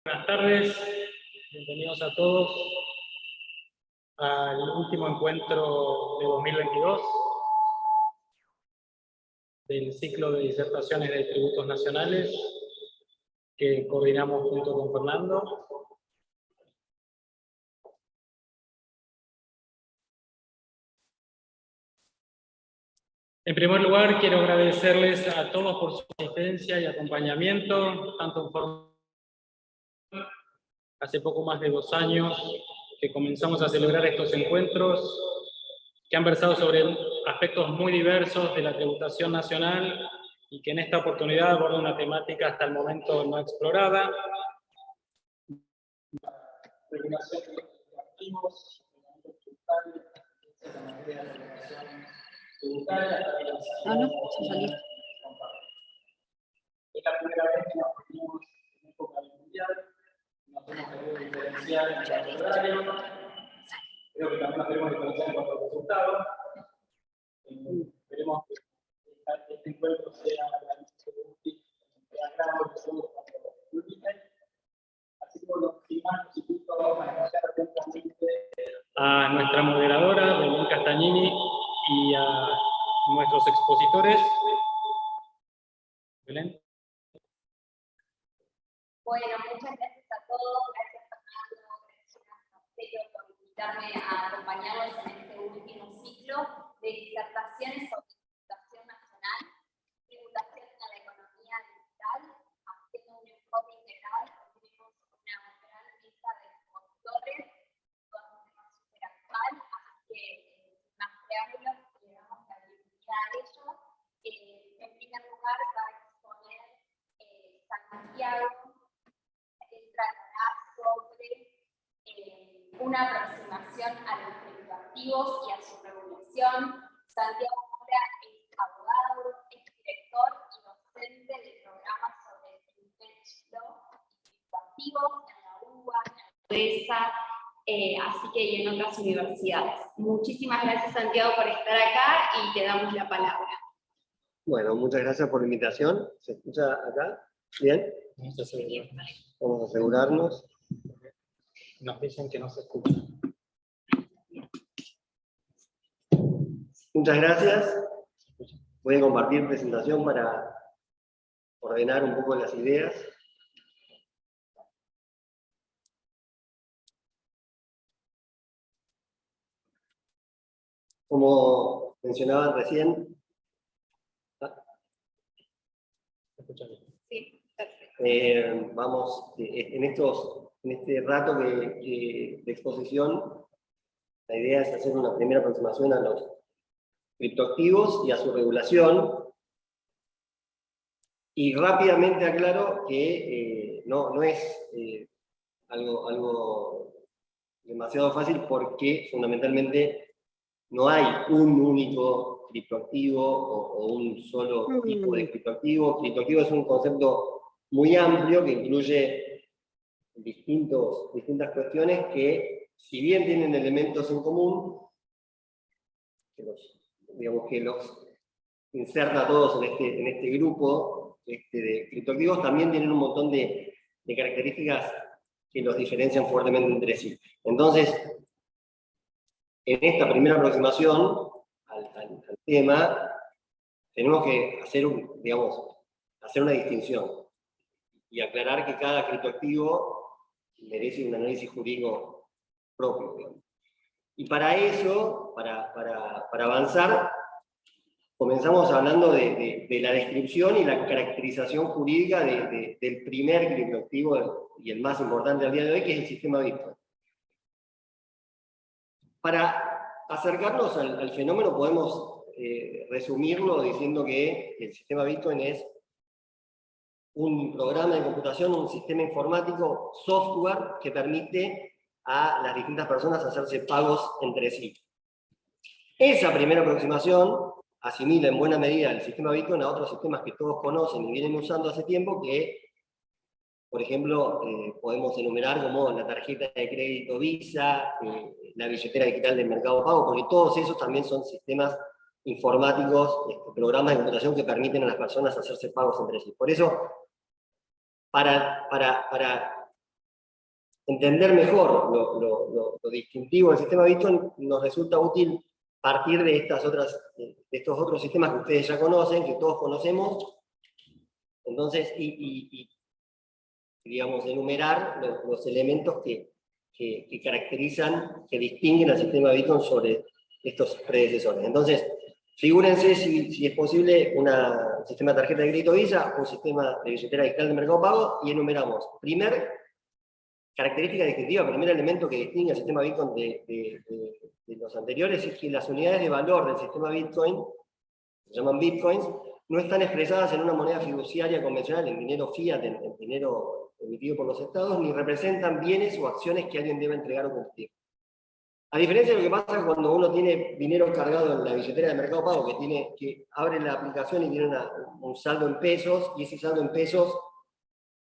Buenas tardes, bienvenidos a todos al último encuentro de 2022 del ciclo de disertaciones de tributos nacionales que coordinamos junto con Fernando. En primer lugar, quiero agradecerles a todos por su asistencia y acompañamiento, tanto en forma. Hace poco más de 2 años que comenzamos a celebrar estos encuentros que han versado sobre aspectos muy diversos de la tributación nacional y que en esta oportunidad aborda una temática hasta el momento no explorada. Regulación de los activos, es la primera vez que nos reunimos en época mundial, nos hemos querido diferenciar en cuanto al horario, creo que también nos queremos diferenciar en cuanto al resultado. Esperemos que este encuentro sea útil, así como los primas institutos vamos a escuchar atentamente a nuestra moderadora, Belén Castagnini, y a nuestros expositores. Belén. Bueno, muchas gracias a todos, gracias Fernando, gracias a Marcelo por invitarme a acompañarlos en este último ciclo de disertaciones sobre tributación nacional, tributación en la economía digital, haciendo un enfoque integral. Tenemos una gran lista de expositores con un tema súper actual, así que sin más preámbulos le damos la bienvenida a ellos. En primer lugar va a exponer Santiago. Tratará sobre una aproximación a los criptoactivos y a su regulación. Santiago Mora es abogado, es director y docente de programas sobre Fintech Law y criptoactivos en la UBA, en la UESA, así que y en otras universidades. Muchísimas gracias, Santiago, por estar acá y te damos la palabra. Bueno, muchas gracias por la invitación. ¿Se escucha acá? ¿Bien? Vamos a asegurarnos. Nos dicen que no se escucha. Muchas gracias. Voy a compartir presentación para ordenar un poco las ideas. Como mencionaban recién, Sí, perfecto. vamos, en este rato de exposición, la idea es hacer una primera aproximación a los criptoactivos y a su regulación. Y rápidamente aclaro que no es algo demasiado fácil, porque fundamentalmente no hay un único criptoactivo o un solo tipo de criptoactivo. Criptoactivo es un concepto muy amplio que incluye distintas cuestiones que, si bien tienen elementos en común, que los inserta a todos en este grupo de criptoactivos, también tienen un montón de características que los diferencian fuertemente entre sí. Entonces, en esta primera aproximación al tema, tenemos que hacer una distinción y aclarar que cada criptoactivo merece un análisis jurídico propio, digamos. Y para eso, para avanzar, comenzamos hablando de la descripción y la caracterización jurídica del primer criptoactivo y el más importante al día de hoy, que es el sistema Bitcoin. Para acercarnos al fenómeno podemos resumirlo diciendo que el sistema Bitcoin es un programa de computación, un sistema informático, software, que permite a las distintas personas hacerse pagos entre sí. Esa primera aproximación asimila en buena medida el sistema Bitcoin a otros sistemas que todos conocen y vienen usando hace tiempo, que, por ejemplo, podemos enumerar como la tarjeta de crédito Visa, la billetera digital del Mercado Pago, porque todos esos también son sistemas informáticos, programas de computación que permiten a las personas hacerse pagos entre sí. Por eso, para entender mejor lo distintivo del sistema Bitcoin, nos resulta útil partir de estos otros sistemas que ustedes ya conocen, que todos conocemos, entonces, digamos, enumerar los elementos que caracterizan, que distinguen al sistema Bitcoin sobre estos predecesores. Entonces, figúrense si es posible un sistema de tarjeta de crédito Visa, un sistema de billetera digital de Mercado Pago, y enumeramos. Primer característica distintiva, primer elemento que distingue al sistema Bitcoin de los anteriores, es que las unidades de valor del sistema Bitcoin, se llaman Bitcoins, no están expresadas en una moneda fiduciaria convencional, en dinero fiat, en dinero emitido por los estados, ni representan bienes o acciones que alguien debe entregar o cumplir. A diferencia de lo que pasa cuando uno tiene dinero cargado en la billetera de Mercado Pago, que abre la aplicación y tiene un saldo en pesos, y ese saldo en pesos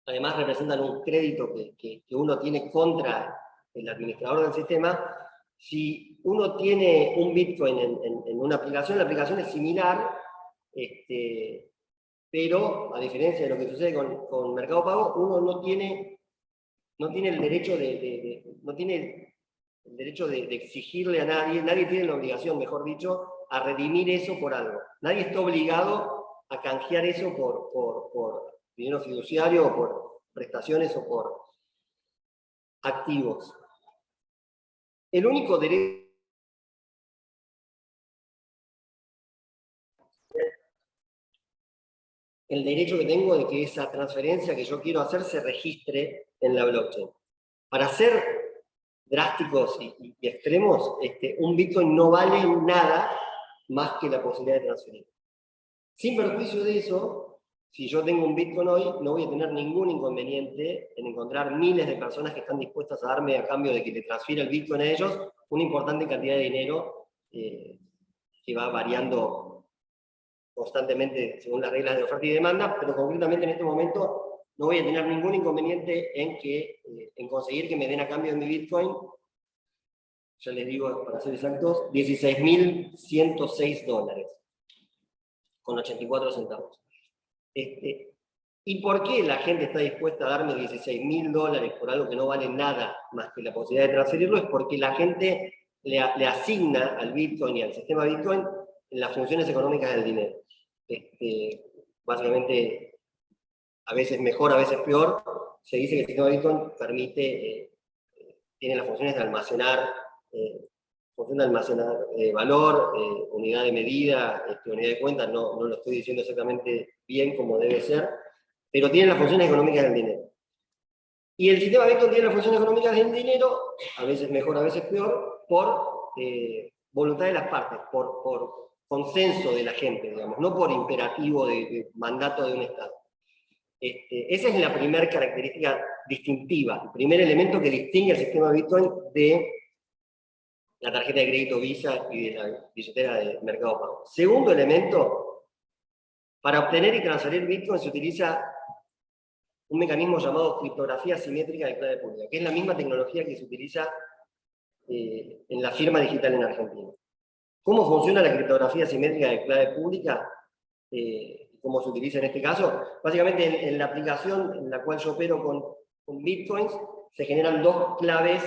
además representan un crédito que uno tiene contra el administrador del sistema. Si uno tiene un Bitcoin en una aplicación, la aplicación es similar, pero a diferencia de lo que sucede con Mercado Pago, uno no tiene el derecho de exigirle a nadie tiene la obligación, mejor dicho, a redimir eso por algo. Nadie está obligado a canjear eso por dinero fiduciario, o por prestaciones, o por activos. El único derecho que tengo de que esa transferencia que yo quiero hacer se registre en la blockchain. Para ser drásticos y extremos, un Bitcoin no vale nada más que la posibilidad de transferir. Sin perjuicio de eso, si yo tengo un Bitcoin hoy, no voy a tener ningún inconveniente en encontrar miles de personas que están dispuestas a darme, a cambio de que le transfiera el Bitcoin a ellos, una importante cantidad de dinero que va variando constantemente según las reglas de oferta y demanda, pero concretamente en este momento no voy a tener ningún inconveniente en conseguir que me den a cambio de mi Bitcoin, ya les digo, para ser exactos, $16.106 con 84 centavos. ¿Y por qué la gente está dispuesta a darme $16.000 por algo que no vale nada más que la posibilidad de transferirlo? Es porque la gente le asigna al Bitcoin y al sistema Bitcoin las funciones económicas del dinero. Básicamente, a veces mejor, a veces peor, se dice que el sistema Bitcoin tiene las funciones de almacenar, valor, unidad de medida, unidad de cuenta, no lo estoy diciendo exactamente bien como debe ser, pero tiene las funciones económicas del dinero. Y el sistema Bitcoin tiene las funciones económicas del dinero, a veces mejor, a veces peor, por voluntad de las partes, por consenso de la gente, digamos, no por imperativo de mandato de un Estado. Esa es la primera característica distintiva, el primer elemento que distingue al sistema Bitcoin de la tarjeta de crédito Visa y de la billetera de Mercado Pago. Segundo elemento, para obtener y transferir Bitcoin se utiliza un mecanismo llamado criptografía asimétrica de clave pública, que es la misma tecnología que se utiliza en la firma digital en Argentina. ¿Cómo funciona la criptografía asimétrica de clave pública? ¿Cómo se utiliza en este caso? Básicamente en la aplicación en la cual yo opero con Bitcoins, se generan dos claves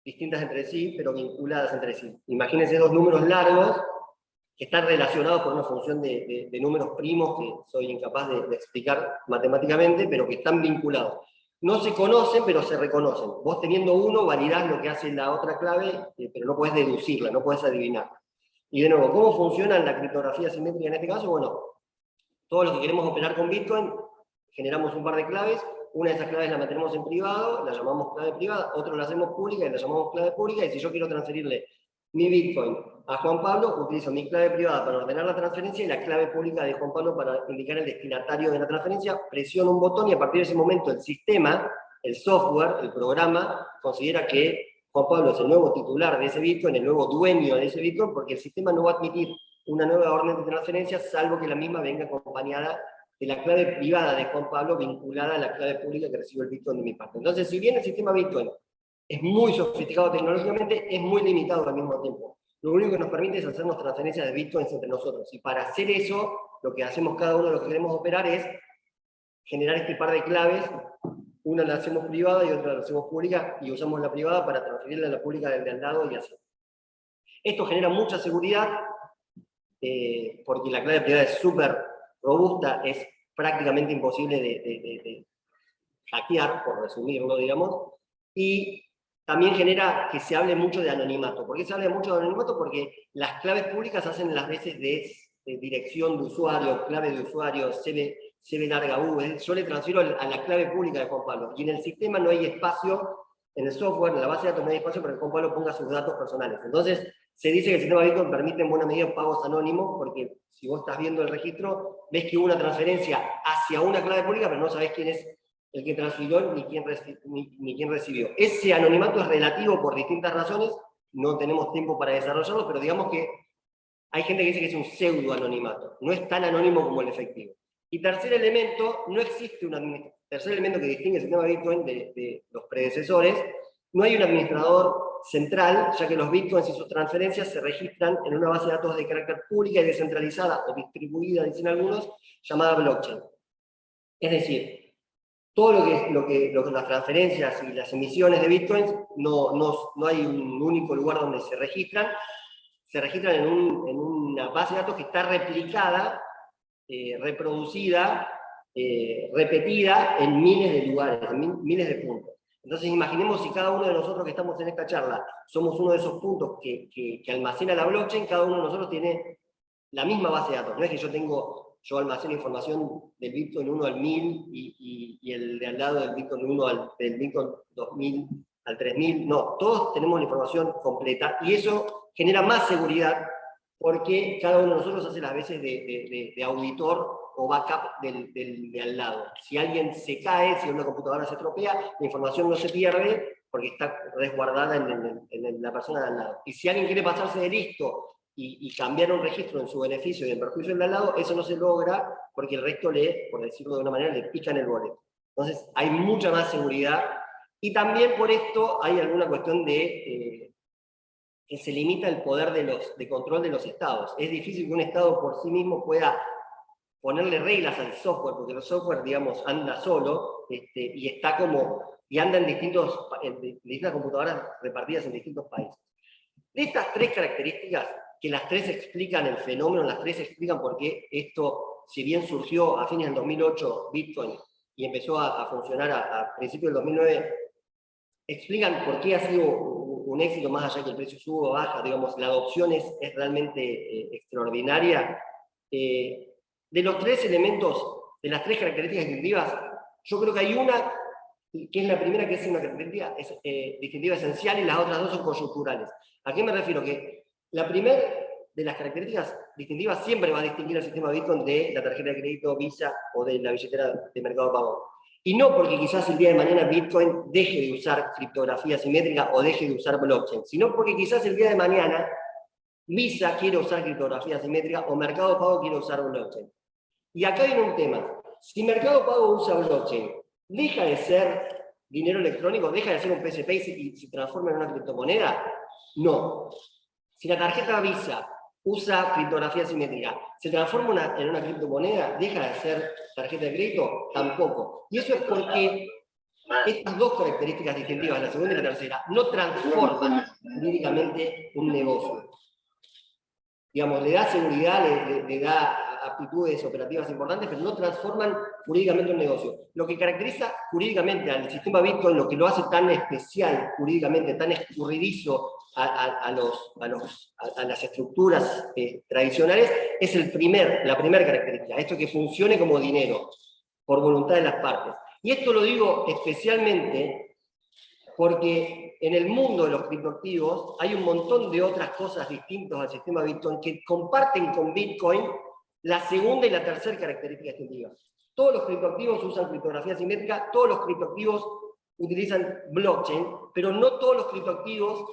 distintas entre sí, pero vinculadas entre sí. Imagínense dos números largos que están relacionados por una función de números primos que soy incapaz de explicar matemáticamente, pero que están vinculados. No se conocen, pero se reconocen. Vos teniendo uno, validás lo que hace la otra clave, pero no podés deducirla, no podés adivinarla. Y de nuevo, ¿cómo funciona la criptografía asimétrica en este caso? Bueno, todos los que queremos operar con Bitcoin, generamos un par de claves. Una de esas claves la mantenemos en privado, la llamamos clave privada, otra la hacemos pública y la llamamos clave pública, y si yo quiero transferirle mi Bitcoin a Juan Pablo, utilizo mi clave privada para ordenar la transferencia y la clave pública de Juan Pablo para indicar el destinatario de la transferencia, presiono un botón y a partir de ese momento el sistema, el software, el programa, considera que Juan Pablo es el nuevo titular de ese Bitcoin, el nuevo dueño de ese Bitcoin, porque el sistema no va a admitir una nueva orden de transferencia, salvo que la misma venga acompañada de la clave privada de Juan Pablo vinculada a la clave pública que recibe el Bitcoin de mi parte. Entonces, si bien el sistema Bitcoin es muy sofisticado tecnológicamente, es muy limitado al mismo tiempo. Lo único que nos permite es hacernos transferencias de Bitcoins entre nosotros. Y para hacer eso, lo que hacemos cada uno de los que queremos operar es generar este par de claves una la hacemos privada y otra la hacemos pública, y usamos la privada para transferirla a la pública del de al lado y así. Esto genera mucha seguridad, porque la clave privada es súper robusta, es prácticamente imposible de hackear, por resumirlo, digamos, y también genera que se hable mucho de anonimato. ¿Por qué se habla mucho de anonimato? Porque las claves públicas hacen las veces de dirección de usuario, clave de usuario, CB larga U. Yo le transfiero a la clave pública de Juan Pablo, y en el sistema no hay espacio, en el software, en la base de datos no hay espacio para que Juan Pablo ponga sus datos personales. Entonces, se dice que el sistema Bitcoin permite en buena medida pagos anónimos, porque si vos estás viendo el registro, ves que hubo una transferencia hacia una clave pública, pero no sabés quién es el que transfirió ni quién recibió. Ese anonimato es relativo por distintas razones, no tenemos tiempo para desarrollarlo, pero digamos que hay gente que dice que es un pseudo anonimato, no es tan anónimo como el efectivo. Y tercer elemento, no existe un tercer elemento que distingue el sistema Bitcoin de los predecesores, no hay un administrador central, ya que los Bitcoins y sus transferencias se registran en una base de datos de carácter pública y descentralizada, o distribuida, dicen algunos, llamada blockchain. Es decir, todo lo que las transferencias y las emisiones de Bitcoins, no hay un único lugar donde se registran en una base de datos que está replicada, reproducida, repetida en miles de lugares, en miles de puntos. Entonces imaginemos si cada uno de nosotros que estamos en esta charla somos uno de esos puntos que almacena la blockchain, cada uno de nosotros tiene la misma base de datos. No es que yo almaceno información del Bitcoin 1 al 1000 y el de al lado del Bitcoin 1 del Bitcoin 2000 al 3000. No, todos tenemos la información completa, y eso genera más seguridad porque cada uno de nosotros hace las veces de auditor o backup del de al lado. Si alguien se cae, si una computadora se estropea, la información no se pierde porque está resguardada en la persona de al lado. Y si alguien quiere pasarse de listo y cambiar un registro en su beneficio y en perjuicio del de al lado, eso no se logra porque el resto por decirlo de una manera, le pican el boleto. Entonces hay mucha más seguridad, y también por esto hay alguna cuestión de que se limita el poder de control de los estados. Es difícil que un estado por sí mismo pueda ponerle reglas al software, porque el software, digamos, anda solo, y anda en distintas computadoras repartidas en distintos países. De estas tres características, que las tres explican el fenómeno, las tres explican por qué esto, si bien surgió a fines del 2008 Bitcoin y empezó a funcionar a principios del 2009, explican por qué ha sido un éxito, más allá de que el precio suba o baja, digamos, la adopción es realmente extraordinaria. De los tres elementos, de las tres características distintivas, yo creo que hay una que es la primera, que es una característica distintiva esencial, y las otras dos son coyunturales. ¿A qué me refiero? Que la primera de las características distintivas siempre va a distinguir el sistema Bitcoin de la tarjeta de crédito Visa o de la billetera de Mercado Pago. Y no porque quizás el día de mañana Bitcoin deje de usar criptografía simétrica o deje de usar blockchain, sino porque quizás el día de mañana Visa quiere usar criptografía simétrica o Mercado Pago quiere usar blockchain. Y acá viene un tema. Si Mercado Pago usa blockchain, ¿deja de ser dinero electrónico? ¿Deja de ser un PSP y se transforma en una criptomoneda? No. Si la tarjeta Visa usa criptografía simétrica, ¿se transforma en una criptomoneda? ¿Deja de ser tarjeta de crédito? Tampoco. Y eso es porque estas dos características distintivas, la segunda y la tercera, no transforman jurídicamente un negocio. Digamos, le da seguridad, le da aptitudes operativas importantes, pero no transforman jurídicamente un negocio. Lo que caracteriza jurídicamente al sistema Bitcoin, lo que lo hace tan especial jurídicamente, tan escurridizo a las estructuras tradicionales, es la primera característica, esto que funcione como dinero, por voluntad de las partes. Y esto lo digo especialmente porque en el mundo de los criptoactivos hay un montón de otras cosas distintas al sistema Bitcoin que comparten con Bitcoin la segunda y la tercera característica distintiva. Todos los criptoactivos usan criptografía simétrica, todos los criptoactivos utilizan blockchain, pero no todos los criptoactivos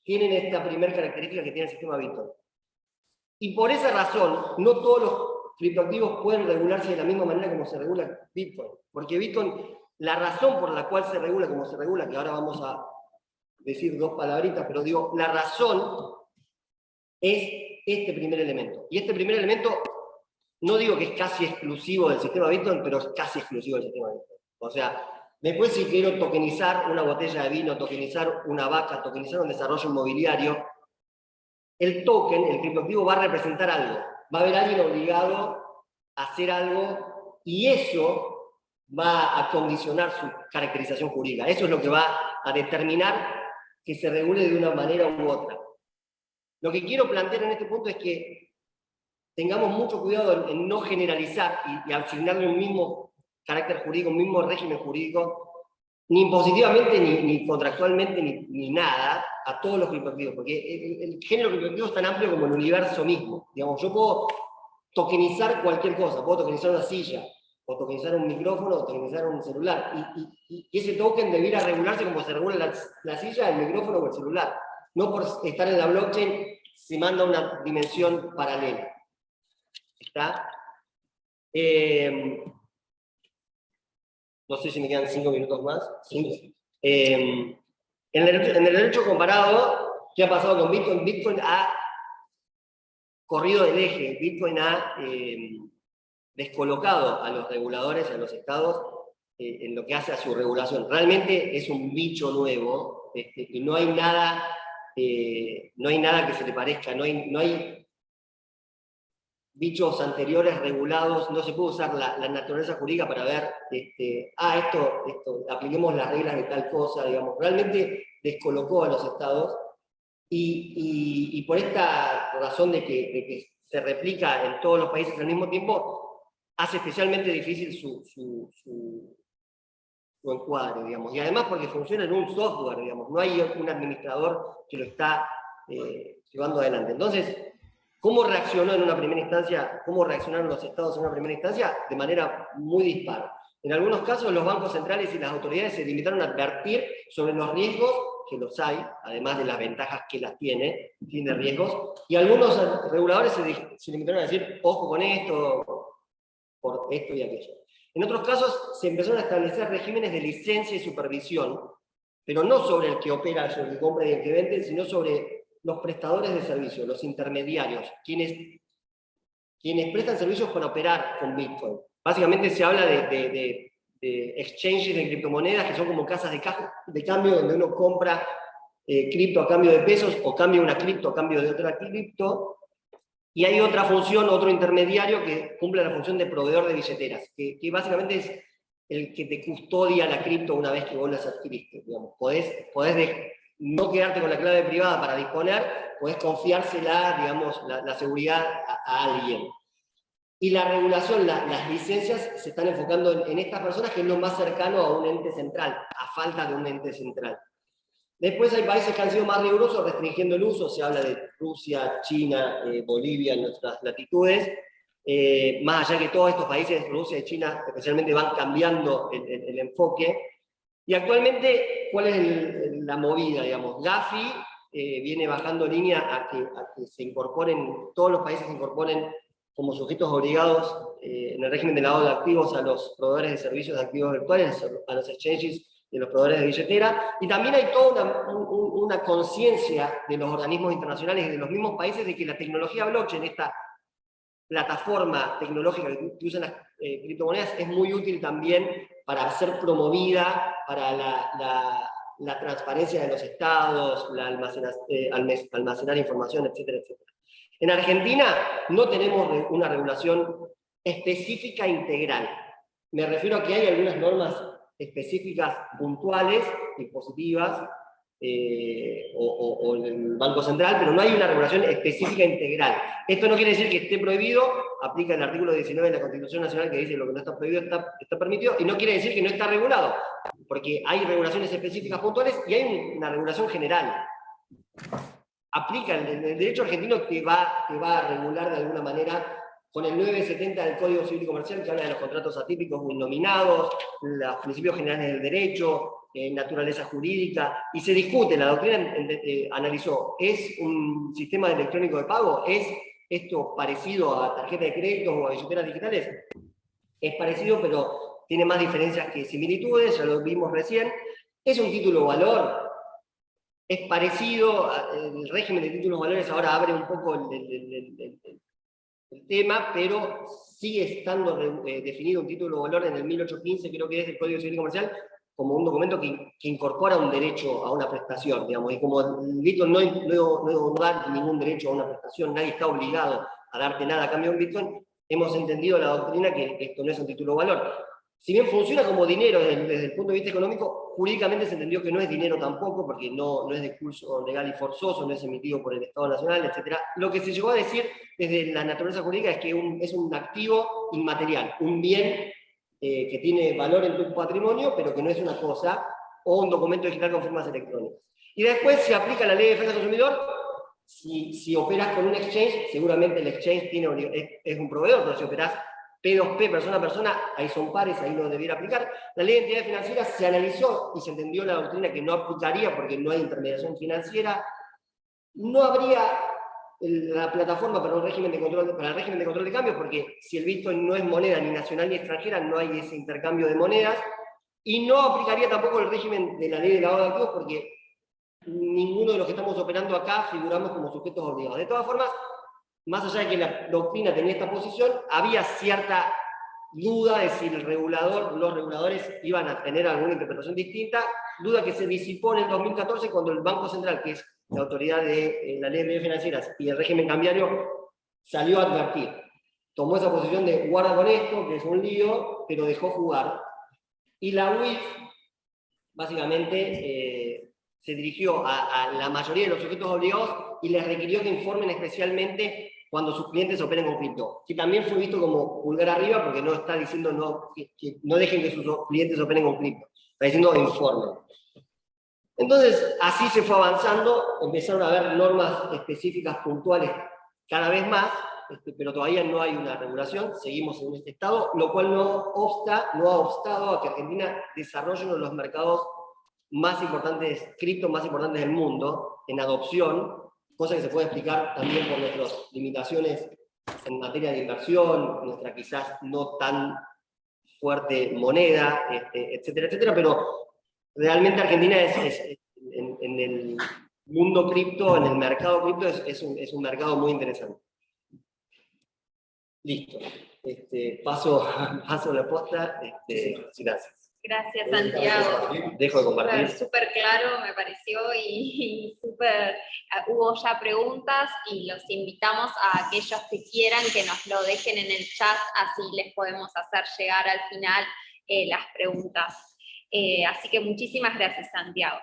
tienen esta primera característica que tiene el sistema Bitcoin. Y por esa razón, no todos los criptoactivos pueden regularse de la misma manera como se regula Bitcoin. Porque Bitcoin, la razón por la cual se regula como se regula, que ahora vamos a decir dos palabritas, pero digo, la razón es este primer elemento. Y este primer elemento, no digo que es casi exclusivo del sistema Bitcoin, pero es casi exclusivo del sistema Bitcoin. O sea, Después, si quiero tokenizar una botella de vino, tokenizar una vaca, tokenizar un desarrollo inmobiliario, el token, el criptoactivo, va a representar algo. Va a haber alguien obligado a hacer algo y eso va a condicionar su caracterización jurídica. Eso es lo que va a determinar que se regule de una manera u otra. Lo que quiero plantear en este punto es que tengamos mucho cuidado en no generalizar y asignarle un mismo carácter jurídico, un mismo régimen jurídico, ni impositivamente, ni contractualmente, ni nada, a todos los criptoactivos, porque el género criptoactivo es tan amplio como el universo mismo. Digamos, yo puedo tokenizar cualquier cosa, puedo tokenizar una silla, o tokenizar un micrófono, o tokenizar un celular, y ese token debiera regularse como se regula la silla, el micrófono o el celular. No por estar en la blockchain se manda a una dimensión paralela. ¿Está? No sé si me quedan 5 minutos más. ¿Sí? En el derecho comparado, ¿qué ha pasado con Bitcoin? Bitcoin ha corrido del eje, Bitcoin ha descolocado a los reguladores, a los estados, en lo que hace a su regulación. Realmente es un bicho nuevo, y no hay nada que se le parezca, no hay bichos anteriores regulados, no se puede usar la naturaleza jurídica para ver, esto, apliquemos las reglas de tal cosa, digamos, realmente descolocó a los estados, y por esta razón de que se replica en todos los países al mismo tiempo, hace especialmente difícil su encuadre, digamos, y además porque funciona en un software, digamos, no hay un administrador que lo está llevando adelante. Entonces, ¿cómo reaccionó en una primera instancia? ¿Cómo reaccionaron los estados en una primera instancia? De manera muy dispar. En algunos casos, los bancos centrales y las autoridades se limitaron a advertir sobre los riesgos, que los hay, además de las ventajas que las tiene riesgos, y algunos reguladores se limitaron a decir, ojo con esto, por esto y aquello. En otros casos, se empezaron a establecer regímenes de licencia y supervisión, pero no sobre el que opera, sobre el que compra y el que vende, sino sobre los prestadores de servicios, los intermediarios, quienes prestan servicios para operar con Bitcoin. Básicamente se habla de exchanges de criptomonedas, que son como casas de cambio, donde uno compra cripto a cambio de pesos, o cambia una cripto a cambio de otra cripto, y hay otra función, otro intermediario que cumple la función de proveedor de billeteras, que básicamente es el que te custodia la cripto una vez que vos las adquiriste. Digamos, podés no quedarte con la clave privada para disponer, podés confiársela, digamos, la seguridad a alguien. Y la regulación, las licencias se están enfocando en estas personas, que es lo más cercano a un ente central, a falta de un ente central. Después hay países que han sido más rigurosos restringiendo el uso, se habla de Rusia, China, Bolivia en nuestras latitudes, más allá que todos estos países, Rusia y China especialmente, van cambiando el enfoque. Y actualmente, ¿cuál es la movida? Digamos, Gafi viene bajando línea a que se incorporen, todos los países se incorporen como sujetos obligados en el régimen de lavado de activos a los proveedores de servicios de activos virtuales, a los exchanges y los proveedores de billetera, y también hay toda una conciencia de los organismos internacionales y de los mismos países de que la tecnología blockchain, esta plataforma tecnológica que usan las criptomonedas, es muy útil también para ser promovida, para la transparencia de los estados, almacenar información, etcétera, etcétera. En Argentina no tenemos una regulación específica integral. Me refiero a que hay algunas normas específicas puntuales y positivas, o en el Banco Central, pero no hay una regulación específica integral. Esto no quiere decir que esté prohibido, aplica el artículo 19 de la Constitución Nacional que dice lo que no está prohibido está permitido, y no quiere decir que no está regulado, porque hay regulaciones específicas puntuales y hay una regulación general. Aplica el derecho argentino que va a regular de alguna manera con el 970 del Código Civil y Comercial, que habla de los contratos atípicos o innominados, los principios generales del derecho, naturaleza jurídica, y se discute, la doctrina analizó, ¿es un sistema electrónico de pago? ¿Es esto parecido a tarjeta de crédito o a billeteras digitales? Es parecido, pero tiene más diferencias que similitudes, ya lo vimos recién. ¿Es un título valor? Es parecido, el régimen de títulos valores ahora abre un poco el tema, pero sigue estando definido un título valor en el 1815, creo que es del Código Civil y Comercial, como un documento que incorpora un derecho a una prestación, digamos, y como el Bitcoin no da ningún derecho a una prestación, nadie está obligado a darte nada a cambio de un Bitcoin, hemos entendido la doctrina que esto no es un título de valor. Si bien funciona como dinero desde el punto de vista económico, jurídicamente se entendió que no es dinero tampoco, porque no es de curso legal y forzoso, no es emitido por el Estado Nacional, etc. Lo que se llegó a decir desde la naturaleza jurídica es que es un activo inmaterial, un bien que tiene valor en tu patrimonio, pero que no es una cosa, o un documento digital con firmas electrónicas. Y después se aplica la ley de defensa del consumidor. Si operas con un exchange, seguramente el exchange es un proveedor, pero si operas P2P, persona a persona, ahí son pares, ahí no debiera aplicar. La ley de entidades financieras se analizó y se entendió la doctrina que no aplicaría porque no hay intermediación financiera. No habría la plataforma para el régimen de control de cambio, porque si el Bitcoin no es moneda ni nacional ni extranjera, no hay ese intercambio de monedas. Y no aplicaría tampoco el régimen de la ley de lavado de activos, porque ninguno de los que estamos operando acá figuramos como sujetos obligados. De todas formas, más allá de que la doctrina tenía esta posición, había cierta duda de si los reguladores iban a tener alguna interpretación distinta, duda que se disipó en el 2014 cuando el Banco Central, que es la autoridad de la ley de medidas financieras y el régimen cambiario, salió a advertir. Tomó esa posición de guarda con esto, que es un lío, pero dejó jugar. Y la UIF, básicamente, se dirigió a la mayoría de los sujetos obligados y les requirió que informen especialmente cuando sus clientes operen con cripto. Que también fue visto como pulgar arriba porque no está diciendo que no dejen que sus clientes operen con cripto. Está diciendo informen. Entonces, así se fue avanzando, empezaron a haber normas específicas puntuales cada vez más, pero todavía no hay una regulación, seguimos en este estado, lo cual no ha obstado a que Argentina desarrolle uno de los mercados más importantes, cripto más importantes del mundo, en adopción, cosa que se puede explicar también por nuestras limitaciones en materia de inversión, nuestra quizás no tan fuerte moneda, etcétera, etcétera, pero realmente Argentina en el mundo cripto, en el mercado cripto, es un mercado muy interesante. Listo. Paso la posta. Gracias. Gracias, Santiago. Dejo de compartir. Súper claro me pareció y súper, hubo ya preguntas y los invitamos a aquellos que quieran que nos lo dejen en el chat, así les podemos hacer llegar al final las preguntas. Así que muchísimas gracias, Santiago.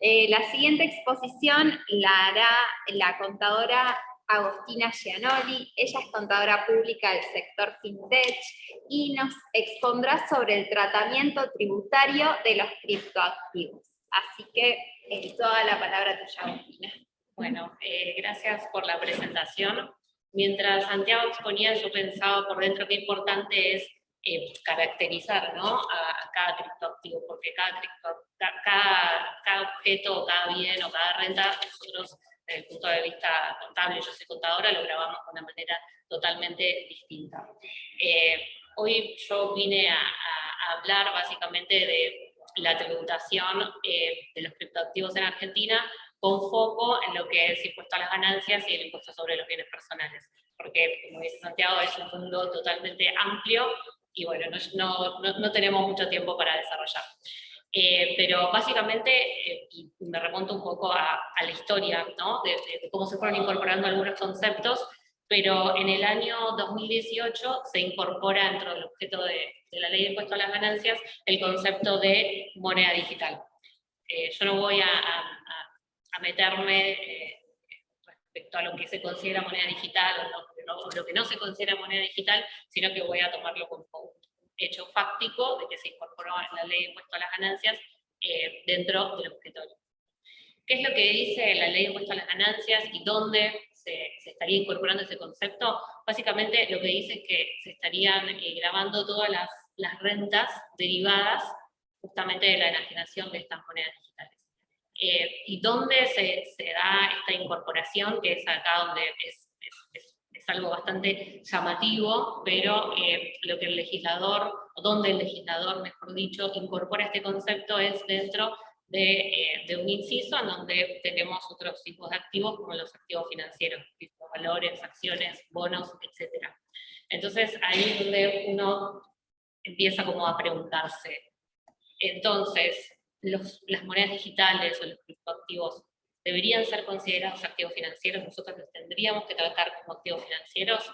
La siguiente exposición la hará la contadora Agostina Gianoli. Ella es contadora pública del sector FinTech y nos expondrá sobre el tratamiento tributario de los criptoactivos. Así que toda la palabra tuya, Agostina. Bueno, gracias por la presentación. Mientras Santiago exponía, yo pensaba por dentro qué importante es caracterizar, ¿no?, a cada criptoactivo, porque cada objeto, cada bien o cada renta, nosotros desde el punto de vista contable, yo soy contadora, lo grabamos de una manera totalmente distinta. Hoy yo vine a hablar básicamente de la tributación de los criptoactivos en Argentina, con foco en lo que es impuesto a las ganancias y el impuesto sobre los bienes personales. Porque, como dice Santiago, es un mundo totalmente amplio y bueno, no tenemos mucho tiempo para desarrollar. Pero básicamente, y me remonto un poco a la historia, ¿no?, de cómo se fueron incorporando algunos conceptos, pero en el año 2018 se incorpora dentro del objeto de la ley de impuesto a las ganancias el concepto de moneda digital. Yo no voy a meterme respecto a lo que se considera moneda digital o lo que no se considera moneda digital, sino que voy a tomarlo como un hecho fáctico de que se incorporó en la ley de impuesto a las ganancias dentro del objeto. ¿Qué es lo que dice la ley de impuesto a las ganancias y dónde se estaría incorporando ese concepto? Básicamente lo que dice es que se estarían grabando todas las rentas derivadas justamente de la enajenación de estas monedas digitales. ¿Y dónde se da esta incorporación? Que es acá donde es algo bastante llamativo, pero lo que el legislador, o donde el legislador, mejor dicho, incorpora este concepto es dentro de un inciso en donde tenemos otros tipos de activos como los activos financieros, valores, acciones, bonos, etc. Entonces ahí es donde uno empieza como a preguntarse, Entonces, las monedas digitales o los criptoactivos deberían ser considerados activos financieros, nosotros los tendríamos que tratar como activos financieros,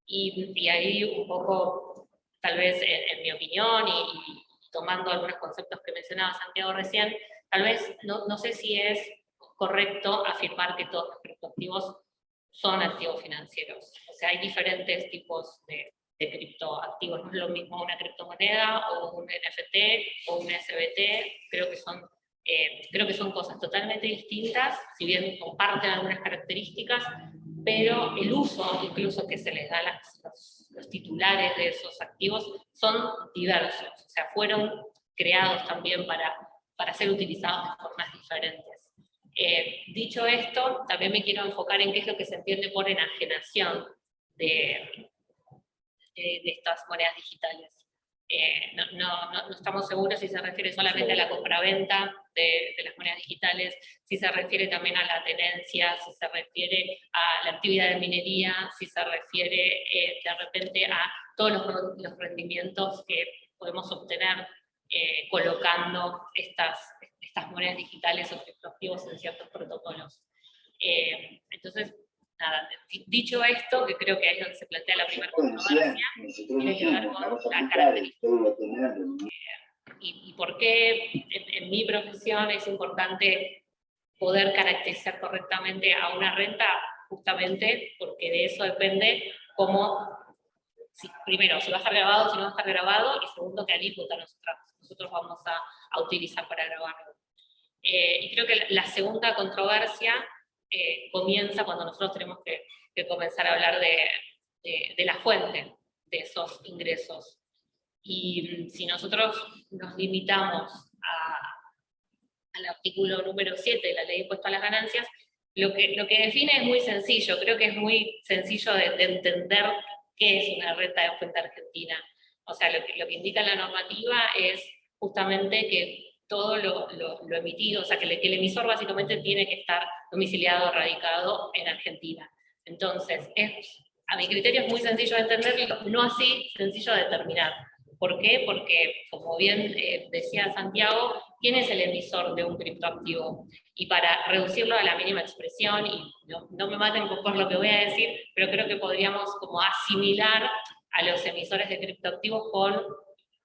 y ahí un poco, tal vez en mi opinión, y tomando algunos conceptos que mencionaba Santiago recién, tal vez no sé si es correcto afirmar que todos los criptoactivos son activos financieros. O sea, hay diferentes tipos de criptoactivos, no es lo mismo una criptomoneda o un NFT o un SBT, creo que son cosas totalmente distintas, si bien comparten algunas características, pero el uso incluso que se les da a los titulares de esos activos son diversos, o sea, fueron creados también para ser utilizados de formas diferentes. Dicho esto, también me quiero enfocar en qué es lo que se entiende por enajenación de estas monedas digitales. No estamos seguros si se refiere solamente a la compraventa de las monedas digitales, si se refiere también a la tenencia, si se refiere a la actividad de minería, si se refiere de repente a todos los rendimientos que podemos obtener colocando estas monedas digitales o criptoactivos en ciertos protocolos. Entonces, nada, dicho esto, que creo que es donde se plantea la primera controversia, tiene que ver con la característica. Y por qué en mi profesión es importante poder caracterizar correctamente a una renta, justamente porque de eso depende cómo, primero, si va a estar grabado, si no va a estar grabado, y segundo, qué alícuota nosotros vamos a utilizar para grabarlo. Y creo que la segunda controversia comienza cuando nosotros tenemos que comenzar a hablar de la fuente de esos ingresos. Y si nosotros nos limitamos al artículo número 7 de la Ley de Impuesto a las Ganancias, lo que define es muy sencillo, creo que es muy sencillo de entender qué es una renta de fuente argentina. O sea, lo que indica la normativa es justamente que todo lo emitido, o sea, que el emisor básicamente tiene que estar domiciliado, radicado en Argentina. Entonces, a mi criterio es muy sencillo de entenderlo, no así sencillo de determinar. ¿Por qué? Porque, como bien decía Santiago, ¿quién es el emisor de un criptoactivo? Y para reducirlo a la mínima expresión, y no me maten por lo que voy a decir, pero creo que podríamos como asimilar a los emisores de criptoactivos con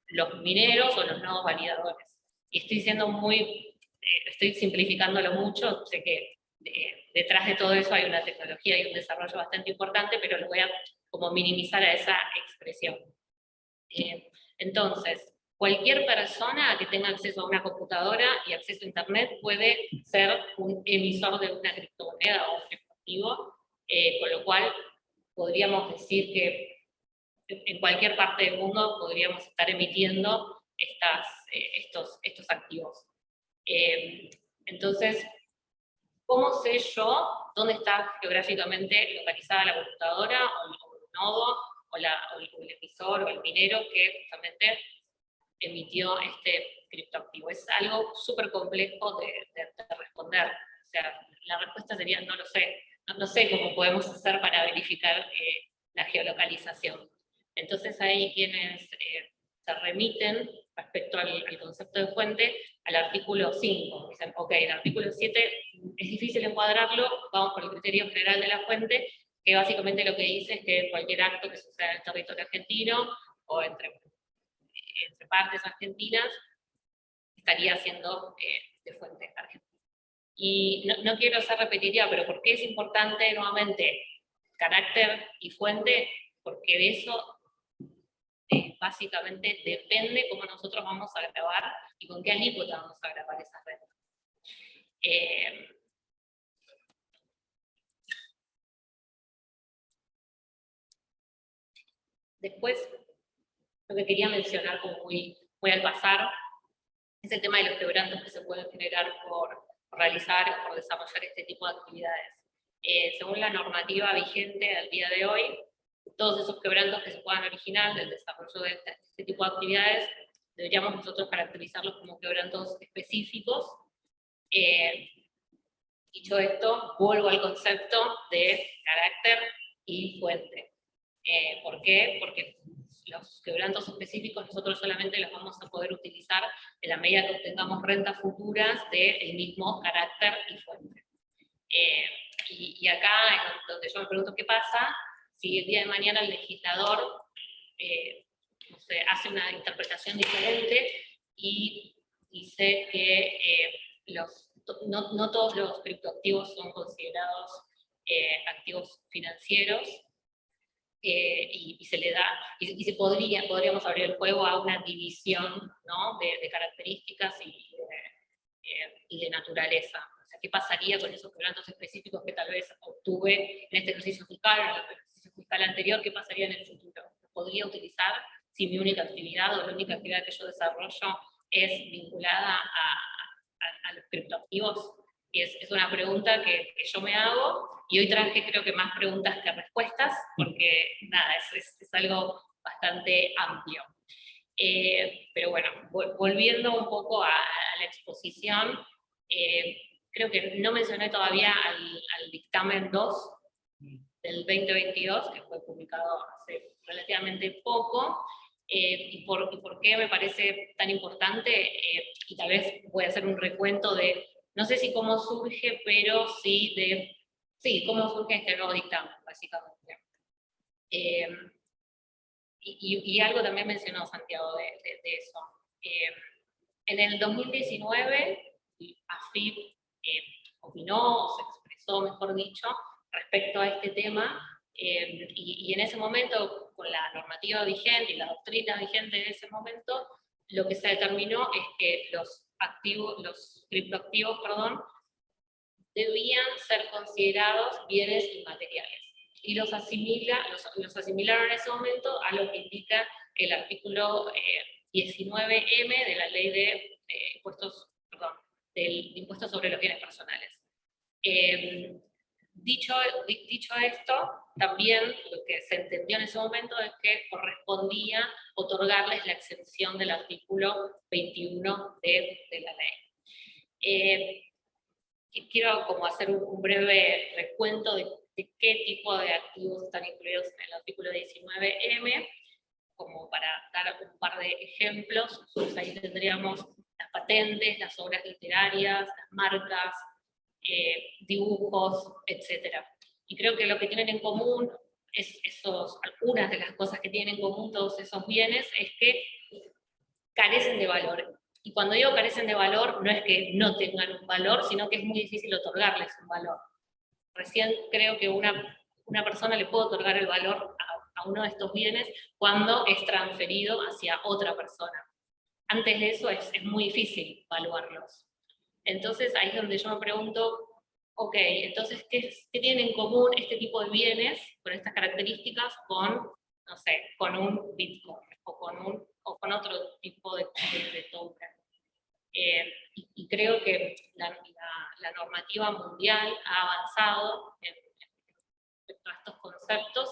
los mineros o los nodos validadores. Y estoy simplificándolo mucho, sé que detrás de todo eso hay una tecnología y un desarrollo bastante importante, pero lo voy a como minimizar a esa expresión. Entonces, cualquier persona que tenga acceso a una computadora y acceso a internet puede ser un emisor de una criptomoneda o un criptoactivo, con lo cual podríamos decir que en cualquier parte del mundo podríamos estar emitiendo estos activos. Entonces, ¿cómo sé yo dónde está geográficamente localizada la computadora o el nodo o el emisor o el minero que justamente emitió este criptoactivo? Es algo súper complejo de responder. O sea, la respuesta sería no lo sé. No sé cómo podemos hacer para verificar la geolocalización. Entonces hay quienes se remiten respecto al concepto de fuente al artículo 5. Dicen, ok, el artículo 7 es difícil encuadrarlo, vamos por el criterio general de la fuente, que básicamente lo que dice es que cualquier acto que suceda en el territorio argentino o entre partes argentinas estaría siendo de fuente argentina. Y no quiero ser repetitiva, pero ¿por qué es importante nuevamente carácter y fuente? Porque de eso básicamente depende cómo nosotros vamos a grabar y con qué alícuota vamos a grabar esas rentas. Después, lo que quería mencionar como muy al pasar es el tema de los quebrantos que se pueden generar por realizar o por desarrollar este tipo de actividades. Según la normativa vigente al día de hoy, todos esos quebrantos que se puedan originar del desarrollo de este tipo de actividades, deberíamos nosotros caracterizarlos como quebrantos específicos. Dicho esto, vuelvo al concepto de carácter y fuente. ¿Por qué? Porque los quebrantos específicos nosotros solamente los vamos a poder utilizar en la medida que obtengamos rentas futuras del mismo carácter y fuente. Y acá es donde yo me pregunto qué pasa si el día de mañana el legislador no sé, hace una interpretación diferente y dice que no todos los criptoactivos son considerados activos financieros, y se le da, y podríamos abrir el juego a una división, ¿no?, de características y de naturaleza. O sea, ¿qué pasaría con esos quebrantos específicos que tal vez obtuve en este ejercicio fiscal o en el ejercicio fiscal anterior? ¿Qué pasaría en el futuro? ¿Podría utilizar si mi única actividad o la única actividad que yo desarrollo es vinculada a los criptoactivos? Y es una pregunta que yo me hago, y hoy traje creo que más preguntas que respuestas, porque nada, es algo bastante amplio. Pero bueno, volviendo un poco a la exposición, creo que no mencioné todavía al dictamen 2 del 2022, que fue publicado hace relativamente poco. ¿Y por qué me parece tan importante? Y tal vez voy a hacer un recuento de, no sé si cómo surge, pero sí cómo surge este nuevo dictamen, básicamente. Y algo también mencionó Santiago de eso. En el 2019, AFIP opinó, o se expresó, mejor dicho, respecto a este tema, y en ese momento, con la normativa vigente y la doctrina vigente de ese momento, lo que se determinó es que los criptoactivos, debían ser considerados bienes inmateriales. Y los asimilaron en ese momento a lo que indica el artículo 19M de la ley de del impuesto sobre los bienes personales. Dicho esto, también lo que se entendió en ese momento es que correspondía otorgarles la exención del artículo 21 de la ley. Quiero como hacer un breve recuento de qué tipo de activos están incluidos en el artículo 19M, como para dar un par de ejemplos. Pues ahí tendríamos las patentes, las obras literarias, las marcas, dibujos, etc. Y creo que lo que tienen en común, algunas de las cosas que tienen en común todos esos bienes, es que carecen de valor. Y cuando digo carecen de valor, no es que no tengan un valor, sino que es muy difícil otorgarles un valor. Recién creo que una persona le puede otorgar el valor a uno de estos bienes cuando es transferido hacia otra persona. Antes de eso es muy difícil evaluarlos. Entonces ahí es donde yo me pregunto, ok, entonces, ¿qué tienen en común este tipo de bienes, con estas características, con, no sé, con un Bitcoin o con otro tipo de token? Y creo que la normativa mundial ha avanzado respecto a estos conceptos,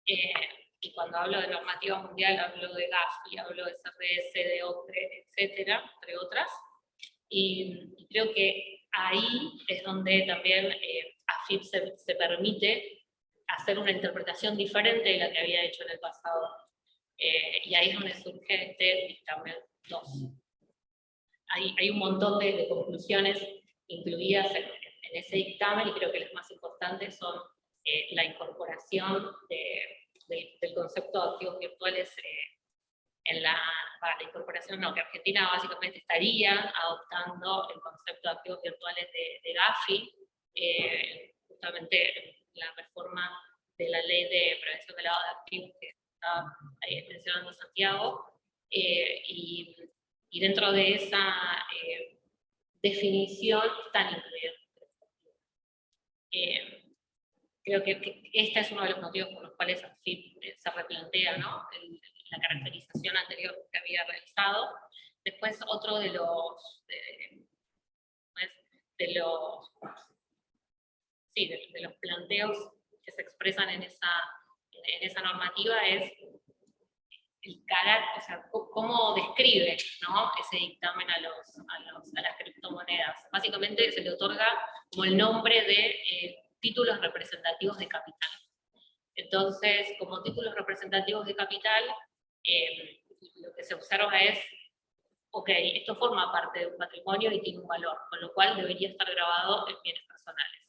y cuando hablo de normativa mundial hablo de Gafi, hablo de CRS, de OCDE, etcétera, entre otras, y creo que ahí es donde también AFIP se permite hacer una interpretación diferente de la que había hecho en el pasado, y ahí es donde surge este dictamen 2. Hay un montón de conclusiones incluidas en ese dictamen, y creo que las más importantes son la incorporación del concepto de activos virtuales la incorporación, no, que Argentina básicamente estaría adoptando el concepto de activos virtuales de Gafi, justamente la reforma de la ley de prevención del lavado de activos que está mencionando Santiago, y dentro de esa definición están incluidos. Creo que este es uno de los motivos por los cuales AFIP se replantea, ¿no?, la caracterización anterior que había realizado. Después otro de los planteos que se expresan en esa normativa es el carácter, o sea, cómo describe, ¿no?, ese dictamen a las criptomonedas. Básicamente se le otorga como el nombre de títulos representativos de capital. Entonces, como títulos representativos de capital, lo que se observa es, ok, esto forma parte de un patrimonio y tiene un valor, con lo cual debería estar grabado en bienes personales.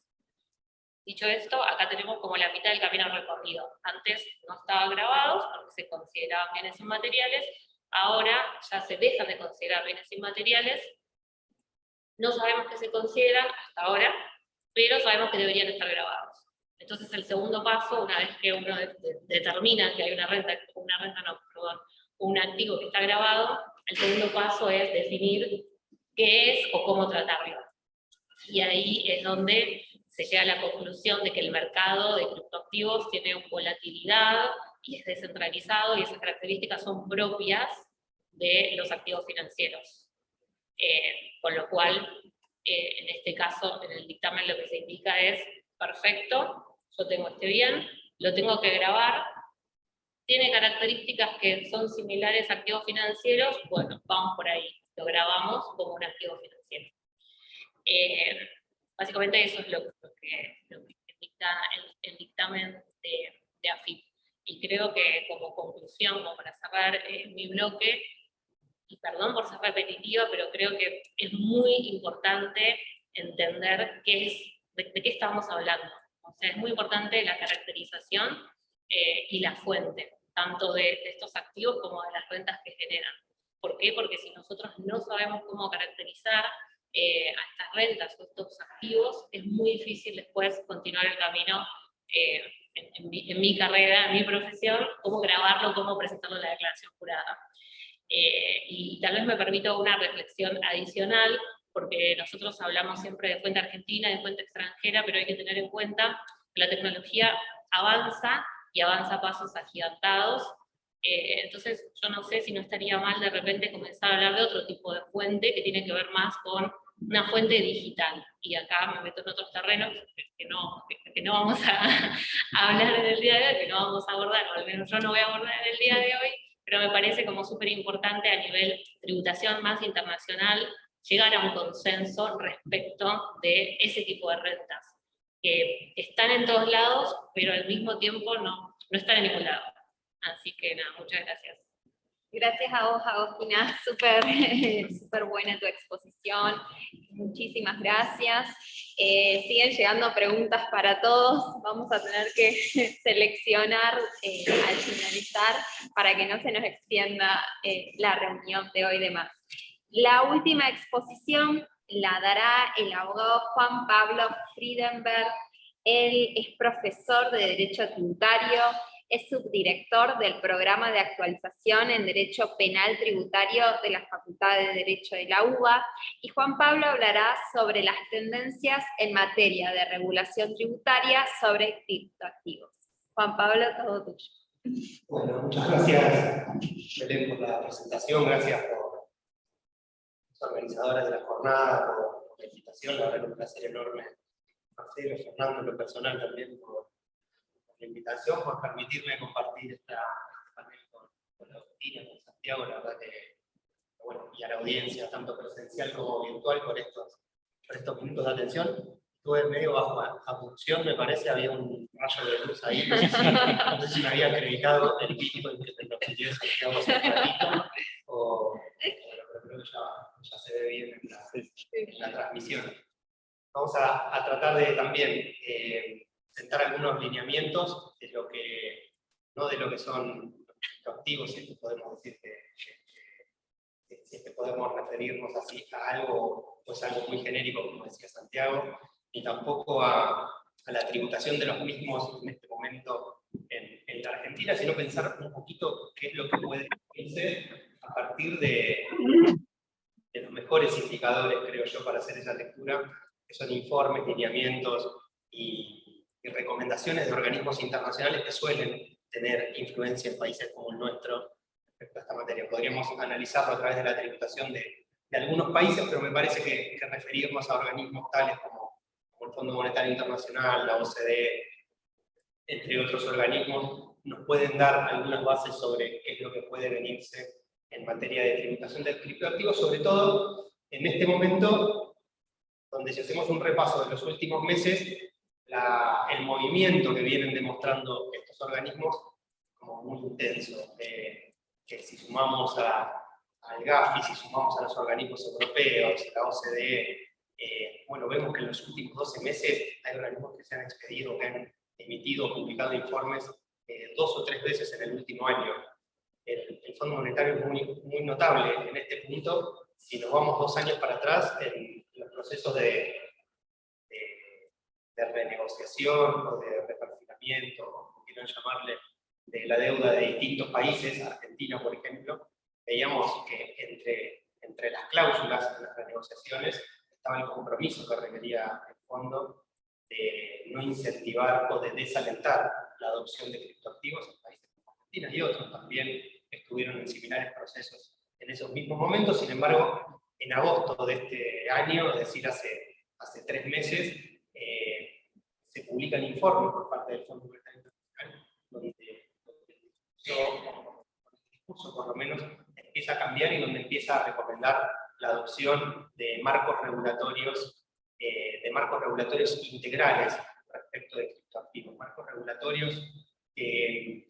Dicho esto, acá tenemos como la mitad del camino recorrido. Antes no estaban grabados porque se consideraban bienes inmateriales, ahora ya se dejan de considerar bienes inmateriales. No sabemos qué se consideran hasta ahora, pero sabemos que deberían estar grabados. Entonces el segundo paso, una vez que uno determina que hay un activo que está grabado, el segundo paso es definir qué es o cómo tratarlo. Y ahí es donde se llega a la conclusión de que el mercado de criptoactivos tiene volatilidad y es descentralizado, y esas características son propias de los activos financieros. Con lo cual, en este caso, en el dictamen lo que se indica es, perfecto, yo tengo este bien, lo tengo que grabar, tiene características que son similares a activos financieros, bueno, vamos por ahí, lo grabamos como un activo financiero. Básicamente eso es lo que dicta el dictamen de AFIP. Y creo que como conclusión, como para cerrar mi bloque, y perdón por ser repetitiva, pero creo que es muy importante entender de qué estamos hablando. O sea, es muy importante la caracterización y la fuente, tanto de estos activos como de las rentas que generan. ¿Por qué? Porque si nosotros no sabemos cómo caracterizar a estas rentas o estos activos, es muy difícil después continuar el camino en mi carrera, en mi profesión, cómo grabarlo, cómo presentarlo en la declaración jurada. Y tal vez me permito una reflexión adicional, porque nosotros hablamos siempre de fuente argentina, de fuente extranjera, pero hay que tener en cuenta que la tecnología avanza y avanza a pasos agigantados. Entonces yo no sé si no estaría mal de repente comenzar a hablar de otro tipo de fuente que tiene que ver más con una fuente digital. Y acá me meto en otros terrenos que no vamos a hablar en el día de hoy, que no vamos a abordar, o al menos yo no voy a abordar en el día de hoy, pero me parece como súper importante a nivel tributación más internacional llegar a un consenso respecto de ese tipo de rentas, que están en todos lados, pero al mismo tiempo no están en ningún lado. Así que nada, muchas gracias. Gracias a vos, Agostina, súper buena tu exposición, muchísimas gracias. Siguen llegando preguntas para todos, vamos a tener que seleccionar al finalizar para que no se nos extienda la reunión de hoy de más. La última exposición la dará el abogado Juan Pablo Friedenberg. Él es profesor de Derecho Tributario, es subdirector del programa de actualización en Derecho Penal Tributario de la Facultad de Derecho de la UBA, y Juan Pablo hablará sobre las tendencias en materia de regulación tributaria sobre criptoactivos. Juan Pablo, todo tuyo. Bueno, muchas gracias, Belén, por la presentación, gracias por los organizadores de la jornada, por la invitación, la verdad es un placer enorme. Marcelo, Fernando, en lo personal también, por la invitación, por permitirme compartir esta panel con Agustina, con Santiago, la verdad que, bueno, y a la audiencia, tanto presencial como virtual, por estos minutos de atención. Estuve medio bajo abducción, me parece, había un rayo de luz ahí, no sé si me había acreditado el vídeo en que te lo pidió Santiago hace un ratito, pero creo que ya se ve bien en la transmisión. Vamos a tratar de también sentar algunos lineamientos de lo que, no de lo que son los activos, si es que podemos decir si es que podemos referirnos así a algo, pues algo muy genérico, como decía Santiago, ni tampoco a la tributación de los mismos en este momento en la Argentina, sino pensar un poquito qué es lo que puede ser a partir de los mejores indicadores, creo yo, para hacer esa lectura, que son informes, lineamientos y recomendaciones de organismos internacionales que suelen tener influencia en países como el nuestro respecto a esta materia. Podríamos analizarlo a través de la tributación de algunos países, pero me parece que referirnos a organismos tales como el Fondo Monetario Internacional, la OCDE, entre otros organismos, nos pueden dar algunas bases sobre qué es lo que puede venirse en materia de tributación del criptoactivo, sobre todo en este momento, donde si hacemos un repaso de los últimos meses, el movimiento que vienen demostrando estos organismos como muy intenso. que si sumamos al GAFI, si sumamos a los organismos europeos, la OCDE, bueno, vemos que en los últimos 12 meses hay organismos que se han expedido, que han emitido o publicado informes 2 o 3 veces en el último año. El Fondo Monetario es muy notable en este punto. Si nos vamos 2 años para atrás, en los procesos de renegociación o de repartimiento, o como quieran llamarle, de la deuda de distintos países, Argentina por ejemplo, veíamos que entre las cláusulas de las renegociaciones estaba el compromiso que requería el fondo de no incentivar o de desalentar la adopción de criptoactivos en países como Argentina, y otros también estuvieron en similares procesos en esos mismos momentos. Sin embargo, en agosto de este año, es decir, hace 3 meses, se publican informes por parte del Fondo Monetario Internacional donde el discurso por lo menos empieza a cambiar y donde empieza a recomendar la adopción de marcos regulatorios integrales respecto de criptoactivos, marcos regulatorios que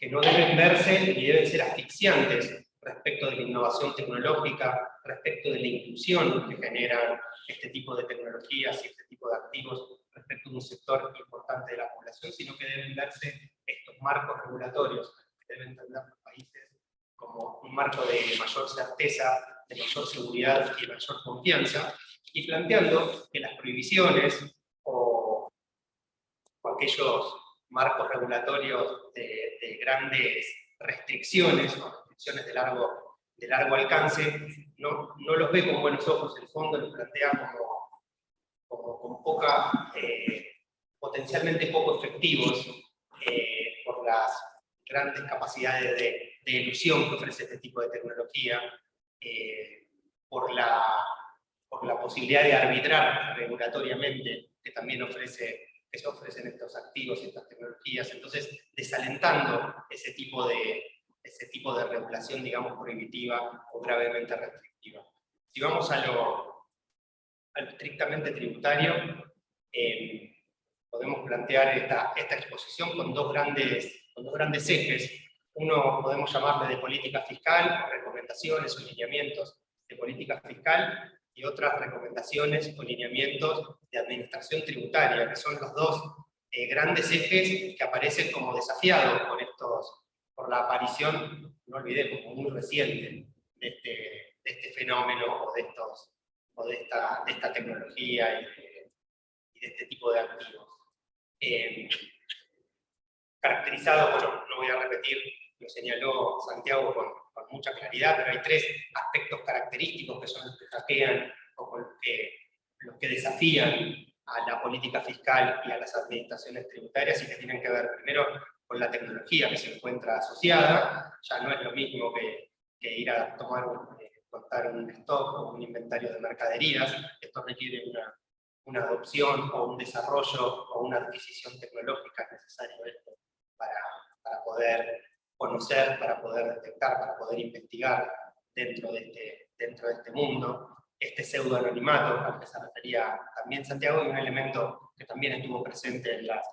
no deben verse ni deben ser asfixiantes respecto de la innovación tecnológica, respecto de la inclusión que generan este tipo de tecnologías y este tipo de activos respecto de un sector importante de la población, sino que deben verse estos marcos regulatorios, que deben entender los países como un marco de mayor certeza, de mayor seguridad y mayor confianza, y planteando que las prohibiciones o aquellos marcos regulatorios de grandes restricciones o restricciones de largo alcance, no los ve con buenos ojos. El fondo los plantea como potencialmente poco efectivos por las grandes capacidades de elusión que ofrece este tipo de tecnología, por la posibilidad de arbitrar regulatoriamente que también se ofrecen estos activos y estas tecnologías. Entonces, desalentando ese tipo de regulación, digamos, prohibitiva o gravemente restrictiva. Si vamos a lo estrictamente tributario, podemos plantear esta exposición con dos grandes ejes. Uno podemos llamarle de política fiscal, recomendaciones o lineamientos de política fiscal, y otras recomendaciones o lineamientos de administración tributaria, que son los dos grandes ejes que aparecen como desafiados por la aparición, no olvidemos, muy reciente de este fenómeno o de esta tecnología y de este tipo de activos. Caracterizado, bueno, no voy a repetir, lo señaló Santiago con mucha claridad, pero hay 3 aspectos característicos que son los que hackean o con los que desafían a la política fiscal y a las administraciones tributarias, y que tienen que ver primero con la tecnología que se encuentra asociada. Ya no es lo mismo que ir a contar un stock o un inventario de mercaderías. Esto requiere una adopción o un desarrollo o una adquisición tecnológica necesaria para poder conocer, para poder detectar, para poder investigar dentro de este mundo. Este pseudoanonimato al que se refería también Santiago, y un elemento que también estuvo presente en las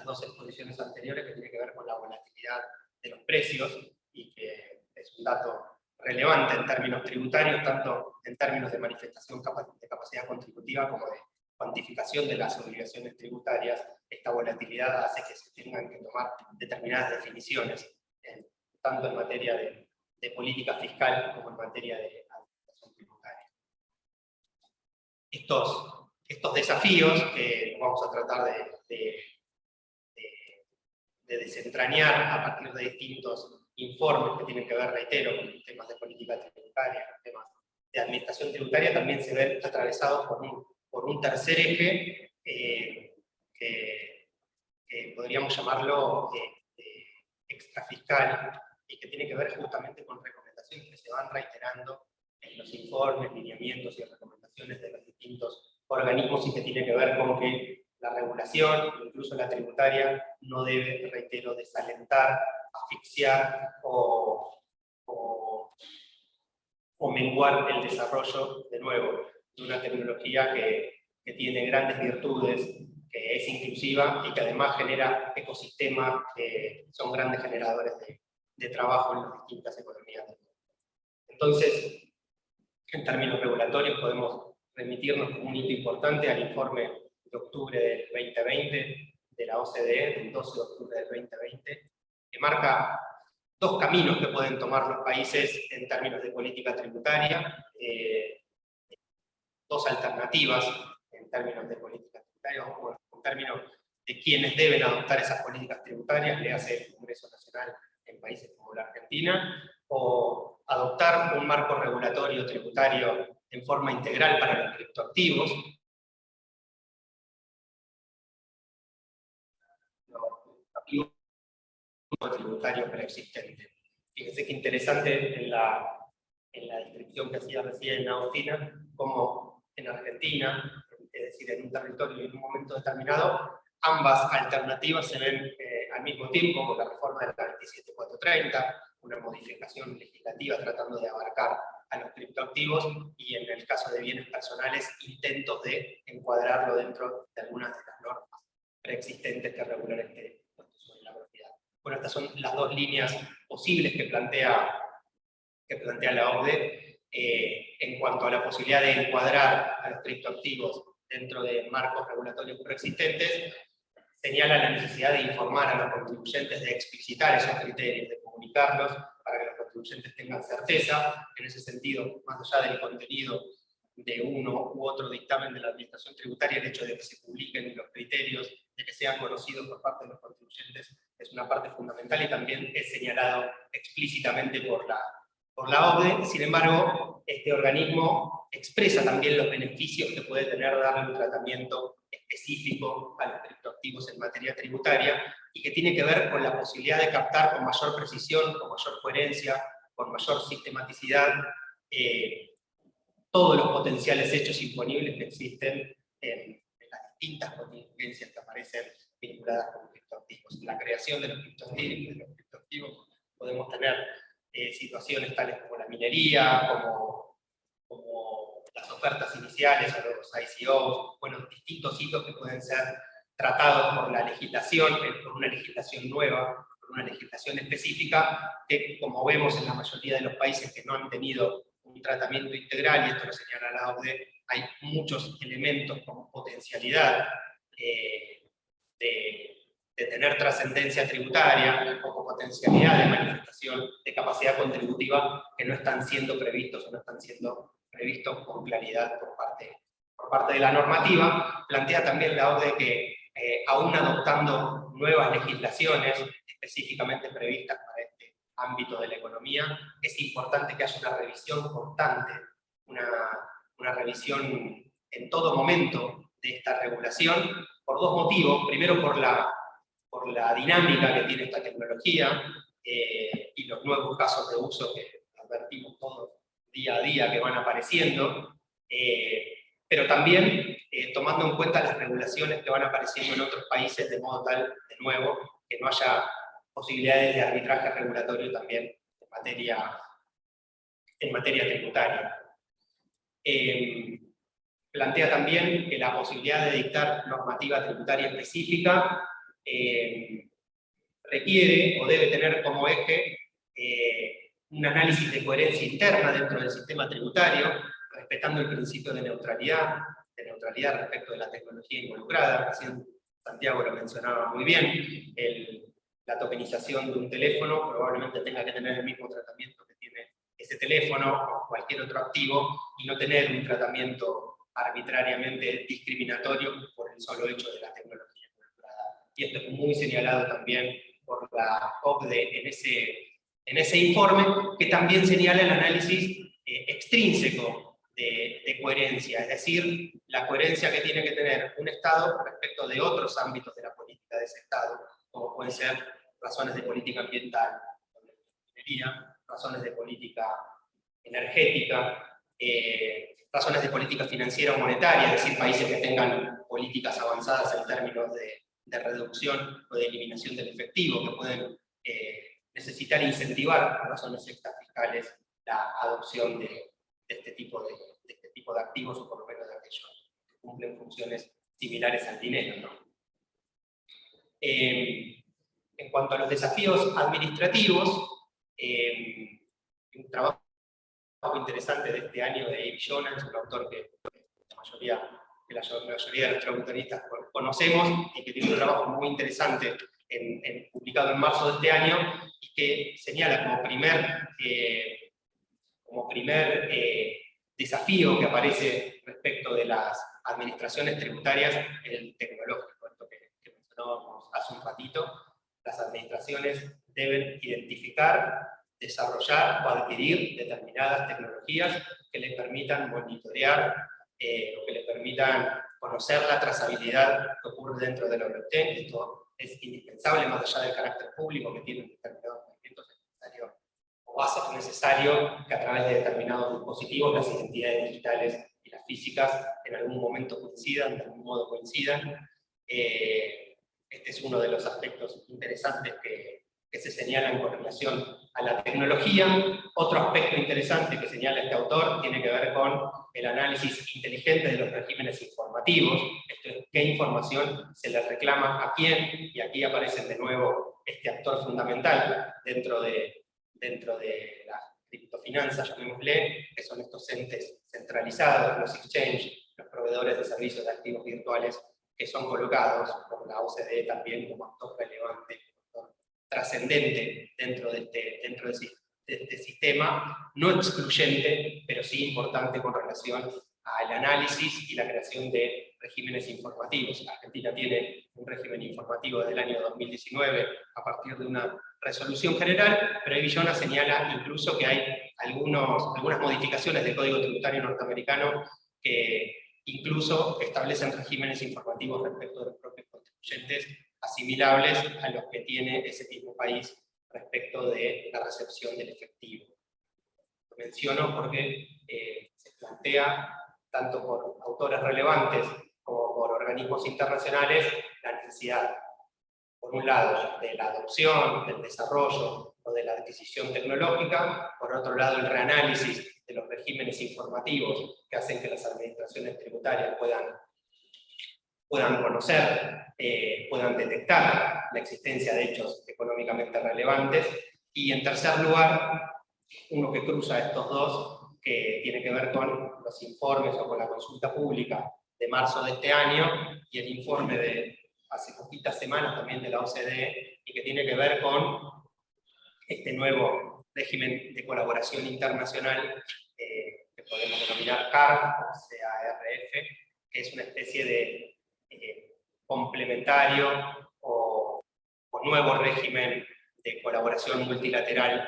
2 exposiciones anteriores, que tiene que ver con la volatilidad de los precios, y que es un dato relevante en términos tributarios, tanto en términos de manifestación de capacidad contributiva como de cuantificación de las obligaciones tributarias. Esta volatilidad hace que se tengan que tomar determinadas definiciones, tanto en materia de política fiscal como en materia de administración tributaria. Estos desafíos que vamos a tratar de desentrañar a partir de distintos informes que tienen que ver, reitero, con temas de política tributaria, con temas de administración tributaria, también se ven atravesados por un tercer eje que podríamos llamarlo extrafiscal, y que tiene que ver justamente con recomendaciones que se van reiterando en los informes, lineamientos y recomendaciones de los distintos organismos, y que tiene que ver con que la regulación, incluso la tributaria, no debe, reitero, desalentar, asfixiar o menguar el desarrollo, de nuevo, de una tecnología que tiene grandes virtudes, que es inclusiva y que además genera ecosistemas que son grandes generadores de trabajo en las distintas economías del mundo. Entonces, en términos regulatorios podemos remitirnos como un hito importante al informe de octubre del 2020 de la OCDE, del 12 de octubre del 2020, que marca dos caminos que pueden tomar los países en términos de política tributaria, dos alternativas en términos de política tributaria, o en términos de quienes deben adoptar esas políticas tributarias, le hace el Congreso Nacional en países como la Argentina, o adoptar un marco regulatorio tributario en forma integral para los criptoactivos, tributario preexistente. Fíjense que interesante en la descripción que hacía recién Agustina, como en Argentina, es decir, en un territorio y en un momento determinado, ambas alternativas se ven al mismo tiempo, con la reforma de la 27430, una modificación legislativa tratando de abarcar a los criptoactivos, y en el caso de bienes personales, intentos de encuadrarlo dentro de algunas de las normas preexistentes que regulan este impuesto sobre la propiedad. Bueno, estas son las dos líneas posibles que plantea la OCDE en cuanto a la posibilidad de encuadrar a los criptoactivos dentro de marcos regulatorios preexistentes. Señala la necesidad de informar a los contribuyentes, de explicitar esos criterios, de comunicarlos para que los contribuyentes tengan certeza. En ese sentido, más allá del contenido de uno u otro dictamen de la Administración Tributaria, el hecho de que se publiquen los criterios, de que sean conocidos por parte de los contribuyentes, es una parte fundamental y también es señalado explícitamente por la OCDE. Sin embargo, este organismo expresa también los beneficios que puede tener darle un tratamiento específico a los criptoactivos en materia tributaria, y que tiene que ver con la posibilidad de captar con mayor precisión, con mayor coherencia, con mayor sistematicidad, todos los potenciales hechos imponibles que existen en las distintas contingencias que aparecen vinculadas con criptoactivos. La creación de los criptoactivos podemos tener situaciones tales como la minería, como las ofertas iniciales o los ICOs, bueno, distintos hitos que pueden ser tratados por la legislación, por una legislación nueva, por una legislación específica, que como vemos en la mayoría de los países que no han tenido un tratamiento integral, y esto lo señala la OCDE, hay muchos elementos con potencialidad de tener trascendencia tributaria, o con potencialidad de manifestación de capacidad contributiva, que no están siendo previstos o no están siendo previstos con claridad por parte de la normativa. Plantea también la OCDE que aún adoptando nuevas legislaciones específicamente previstas para este ámbito de la economía, es importante que haya una revisión constante, una revisión en todo momento de esta regulación, por dos motivos. Primero, por la dinámica que tiene esta tecnología y los nuevos casos de uso que advertimos todos día a día que van apareciendo, pero también tomando en cuenta las regulaciones que van apareciendo en otros países, de modo tal, de nuevo, que no haya posibilidades de arbitraje regulatorio también en materia tributaria. Plantea también que la posibilidad de dictar normativa tributaria específica requiere o debe tener como eje un análisis de coherencia interna dentro del sistema tributario, respetando el principio de neutralidad respecto de la tecnología involucrada. Recién Santiago lo mencionaba muy bien, la tokenización de un teléfono probablemente tenga que tener el mismo tratamiento que tiene ese teléfono o cualquier otro activo, y no tener un tratamiento arbitrariamente discriminatorio por el solo hecho de la tecnología involucrada. Y esto es muy señalado también por la OCDE en ese informe, que también señala el análisis extrínseco de coherencia, es decir, la coherencia que tiene que tener un Estado respecto de otros ámbitos de la política de ese Estado, como pueden ser razones de política ambiental, razones de política energética, razones de política financiera o monetaria, es decir, países que tengan políticas avanzadas en términos de reducción o de eliminación del efectivo, que pueden necesitar incentivar por razones extrafiscales la adopción de este tipo de activos, o por lo menos de aquellos que cumplen funciones similares al dinero, ¿no? En cuanto a los desafíos administrativos, Un trabajo interesante de este año de Abe Jonas, un autor que la mayoría de nuestros autoristas conocemos, y que tiene un trabajo muy interesante publicado en marzo de este año, y que señala como primer desafío que aparece respecto de las administraciones tributarias el tecnológico, esto que mencionábamos hace un ratito. Las administraciones deben identificar, desarrollar o adquirir determinadas tecnologías que les permitan monitorear o que les permitan conocer la trazabilidad que ocurre dentro de la blockchain. Esto es indispensable, más allá del carácter público que tienen determinados movimientos necesarios o básicos necesarios, que a través de determinados dispositivos las identidades digitales y las físicas en algún momento coincidan, de algún modo coincidan. Este es uno de los aspectos interesantes que se señalan con relación a la tecnología. Otro aspecto interesante que señala este autor tiene que ver con el análisis inteligente de los regímenes informativos. Esto es, qué información se le reclama a quién, y aquí aparece de nuevo este actor fundamental dentro de las criptofinanzas, llamémosle, que son estos entes centralizados, los exchanges, los proveedores de servicios de activos virtuales, que son colocados por la OCDE también como actor relevante, como actor trascendente dentro de este sistema, no excluyente, pero sí importante con relación al análisis y la creación de regímenes informativos. Argentina tiene un régimen informativo desde el año 2019 a partir de una resolución general, pero Abe Jonas señala incluso que hay algunas modificaciones del Código Tributario norteamericano que incluso establecen regímenes informativos respecto de los propios contribuyentes asimilables a los que tiene ese mismo país respecto de la recepción del efectivo. Lo menciono porque se plantea, tanto por autores relevantes como por organismos internacionales, la necesidad, por un lado, de la adopción, del desarrollo o de la adquisición tecnológica, por otro lado, el reanálisis de los regímenes informativos que hacen que las administraciones tributarias puedan conocer, puedan detectar la existencia de hechos económicamente relevantes, y en tercer lugar, uno que cruza estos dos, que tiene que ver con los informes o con la consulta pública de marzo de este año, y el informe de hace poquitas semanas también de la OCDE, y que tiene que ver con este nuevo régimen de colaboración internacional que podemos denominar CARF o CARF, que es una especie de complementario o nuevo régimen de colaboración multilateral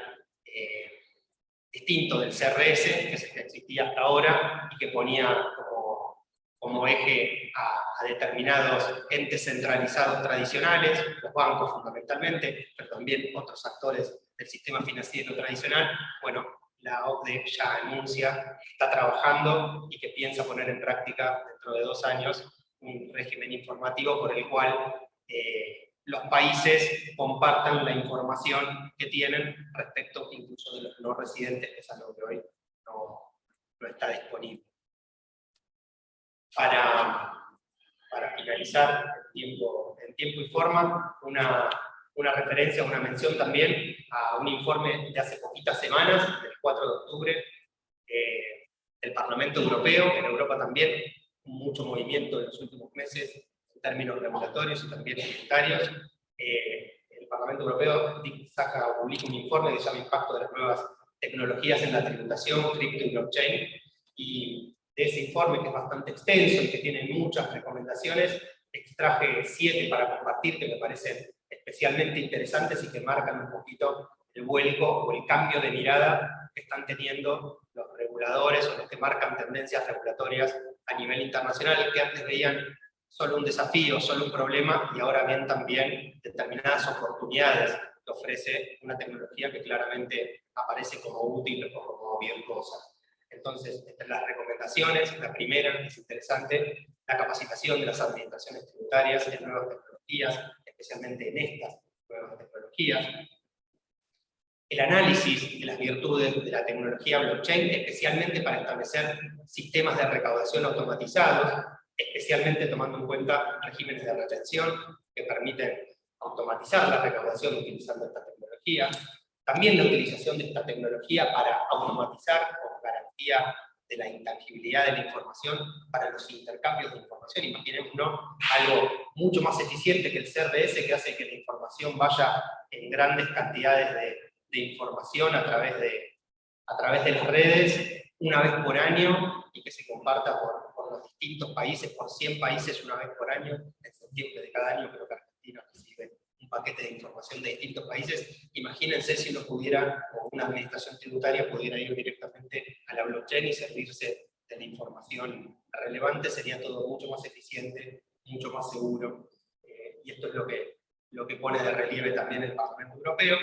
distinto del CRS, que es el que existía hasta ahora, y que ponía como eje a determinados entes centralizados tradicionales, los bancos fundamentalmente, pero también otros actores del sistema financiero tradicional. Bueno, la OCDE ya anuncia que está trabajando y que piensa poner en práctica dentro de 2 años un régimen informativo por el cual los países compartan la información que tienen respecto incluso de los no residentes, que es algo que hoy no está disponible. Para finalizar en tiempo y forma, una referencia, una mención también a un informe de hace poquitas semanas, del 4 de octubre, del Parlamento Europeo. En Europa también mucho movimiento en los últimos meses en términos regulatorios y también tributarios. El Parlamento Europeo publica un informe que se llama Impacto de las nuevas tecnologías en la tributación, cripto y blockchain, y de ese informe, que es bastante extenso y que tiene muchas recomendaciones, extraje 7 para compartir que me parecen especialmente interesantes y que marcan un poquito el vuelco o el cambio de mirada que están teniendo los reguladores o los que marcan tendencias regulatorias a nivel internacional, que antes veían solo un desafío, solo un problema, y ahora ven también determinadas oportunidades que ofrece una tecnología que claramente aparece como útil o como virtuosa. Entonces, entre las recomendaciones, la primera, es interesante, la capacitación de las administraciones tributarias en nuevas tecnologías, especialmente en estas nuevas tecnologías. El análisis de las virtudes de la tecnología blockchain, especialmente para establecer sistemas de recaudación automatizados, especialmente tomando en cuenta regímenes de retención que permiten automatizar la recaudación utilizando esta tecnología. también la utilización de esta tecnología para automatizar con garantía de la intangibilidad de la información para los intercambios de información. Imaginémonos algo mucho más eficiente que el CRS, que hace que la información vaya en grandes cantidades de información a través de las redes, una vez por año, y que se comparta por los distintos países, por 100 países una vez por año. En septiembre de cada año creo que Argentina recibe un paquete de información de distintos países. Imagínense si uno pudiera, o una administración tributaria pudiera ir directamente a la blockchain y servirse de la información relevante, sería todo mucho más eficiente, mucho más seguro, y esto es lo que pone de relieve también el Parlamento Europeo.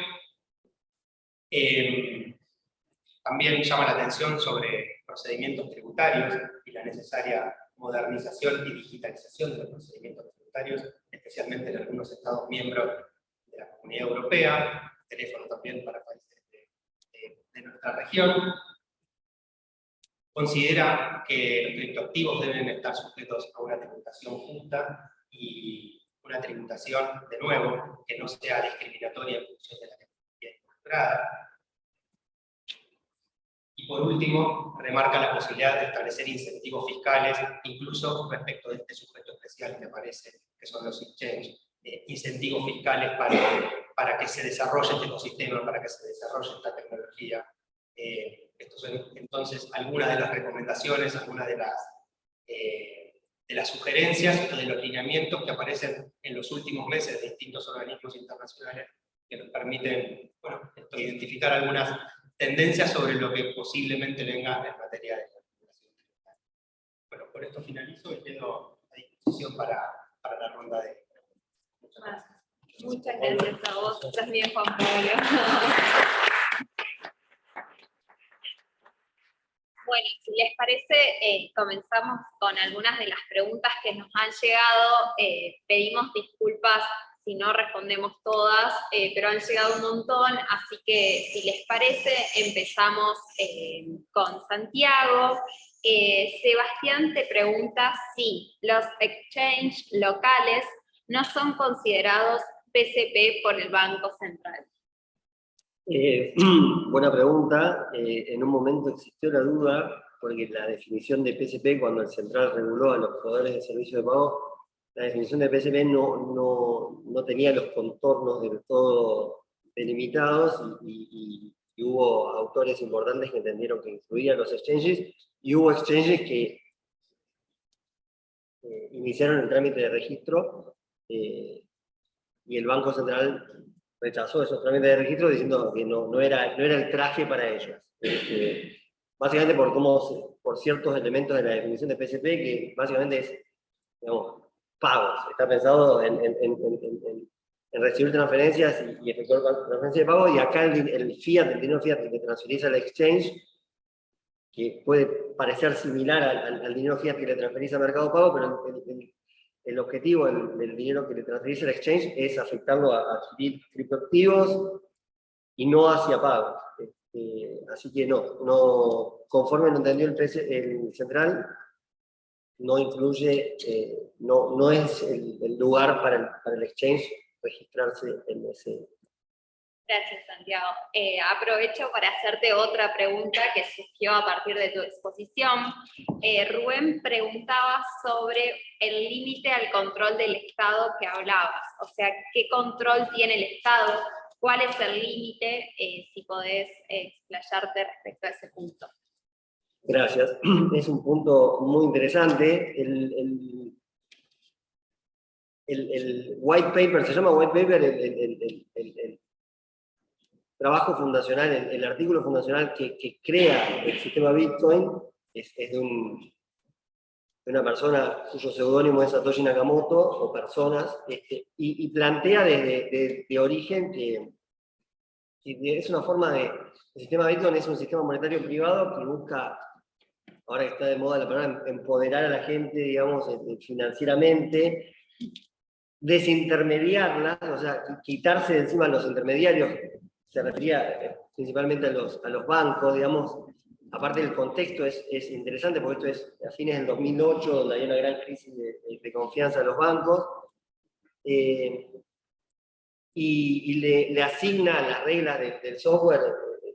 También llama la atención sobre procedimientos tributarios y la necesaria modernización y digitalización de los procedimientos tributarios, especialmente en algunos Estados miembros de la Comunidad Europea, teléfono también para países de nuestra región. Considera que los criptoactivos deben estar sujetos a una tributación justa y una tributación, de nuevo, que no sea discriminatoria en función de la tecnología involucrada. Y por último, remarca la posibilidad de establecer incentivos fiscales, incluso respecto de este sujeto especial que aparece, que son los exchanges, incentivos fiscales para que se desarrolle este ecosistema, para que se desarrolle esta tecnología. Estas son entonces algunas de las recomendaciones, algunas de las sugerencias o de los lineamientos que aparecen en los últimos meses de distintos organismos internacionales que nos permiten, bueno, identificar algunas tendencias sobre lo que posiblemente venga en materia de regulación tributaria. Bueno, por esto finalizo y quedo a disposición para la ronda de preguntas. Muchas gracias a vos. Estás bien, Juan Pablo. Bueno, si les parece, comenzamos con algunas de las preguntas que nos han llegado. Pedimos disculpas si no respondemos todas, pero han llegado un montón, así que si les parece, empezamos con Santiago. Sebastián te pregunta si los exchanges locales no son considerados PCP por el Banco Central. Buena pregunta. En un momento existió la duda, porque la definición de PCP, cuando el Central reguló a los proveedores de servicios de pago, la definición de PCP no tenía los contornos del todo delimitados, y hubo autores importantes que entendieron que incluían los exchanges, y hubo exchanges que iniciaron el trámite de registro, y el Banco Central rechazó esos trámites de registro diciendo que no era el traje para ellos. Básicamente por ciertos elementos de la definición de PCP, que básicamente es, digamos, pagos. Está pensado en recibir transferencias y efectuar transferencias de pago, y acá el fiat, el dinero fiat que transferís al exchange, que puede parecer similar al dinero fiat que le transferís a Mercado Pago, pero el objetivo del dinero que le transferís al exchange es afectarlo a adquirir criptoactivos y no hacia pagos. Así que no, conforme lo entendió el Central, no incluye, no es el lugar para el exchange registrarse en ese. Gracias, Santiago. Aprovecho para hacerte otra pregunta que surgió a partir de tu exposición. Rubén preguntaba sobre el límite al control del Estado que hablabas. O sea, ¿qué control tiene el Estado? ¿Cuál es el límite? Si podés explayarte respecto a ese punto. Gracias. Es un punto muy interesante. El white paper, se llama white paper, el trabajo fundacional, el artículo fundacional que crea el sistema Bitcoin, es de una persona cuyo seudónimo es Satoshi Nakamoto, o personas, y plantea de origen que es una forma de... El sistema Bitcoin es un sistema monetario privado que busca, ahora que está de moda la palabra, empoderar a la gente, digamos, financieramente, desintermediarla, o sea, quitarse de encima los intermediarios. Se refería principalmente a los bancos, digamos. Aparte del contexto es interesante, porque esto es a fines del 2008, donde había una gran crisis de confianza de los bancos. Y y le asigna las reglas del software,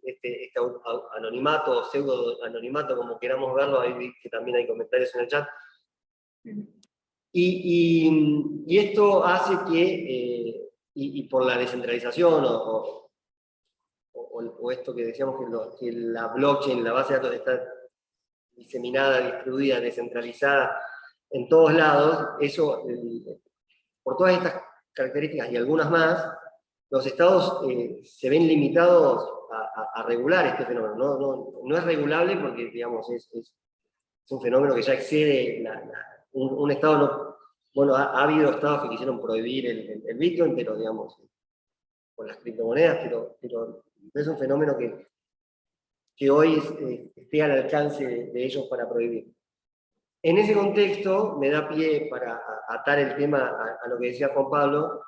este anonimato o pseudo anonimato, como queramos verlo, ahí vi que también hay comentarios en el chat. Y esto hace que, y por la descentralización o esto que decíamos que la blockchain, la base de datos está diseminada, distribuida, descentralizada en todos lados, eso, por todas estas características y algunas más, los estados se ven limitados a regular este fenómeno. No es regulable porque, digamos, es un fenómeno que ya excede un estado. No, bueno, ha habido estados que quisieron prohibir el Bitcoin, pero, digamos, con las criptomonedas, pero es un fenómeno que hoy esté al alcance de ellos para prohibir. En ese contexto, me da pie para atar el tema a lo que decía Juan Pablo.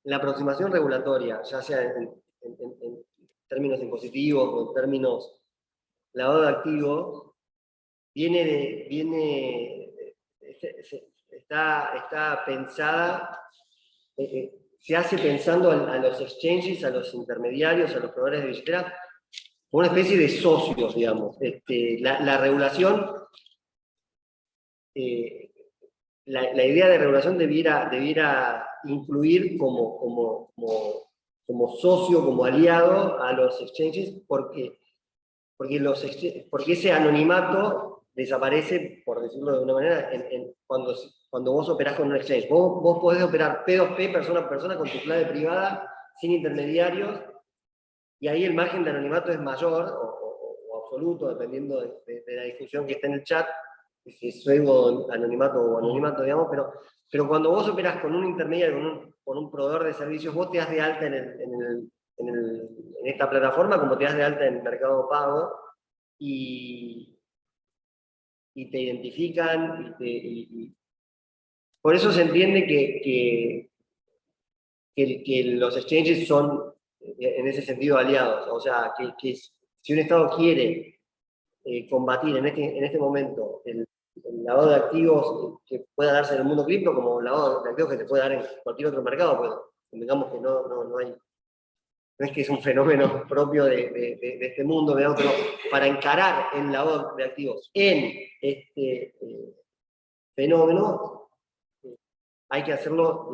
La aproximación regulatoria, ya sea en términos impositivos o en términos lavado de activos, está pensada, se hace pensando a los exchanges, a los intermediarios, a los proveedores de billetera, como una especie de socios, digamos. La regulación, la idea de regulación debiera incluir como socio, como aliado a los exchanges, porque ese anonimato desaparece, por decirlo de una manera, cuando vos operás con un exchange. Vos podés operar P2P, persona a persona, con tu clave privada, sin intermediarios, y ahí el margen de anonimato es mayor o absoluto, dependiendo de la discusión que está en el chat, si es pseudo anonimato o anonimato, digamos, pero cuando vos operás con un intermediario, con un proveedor de servicios, vos te das de alta en esta plataforma como te das de alta en Mercado Pago, y te identifican, por eso se entiende que los exchanges son, en ese sentido, aliados. O sea, que si un Estado quiere combatir en este momento el lavado de activos que pueda darse en el mundo cripto, como el lavado de activos que se puede dar en cualquier otro mercado, pues digamos que no es que es un fenómeno propio de este mundo, digamos, pero para encarar el lavado de activos en este fenómeno, hay que hacerlo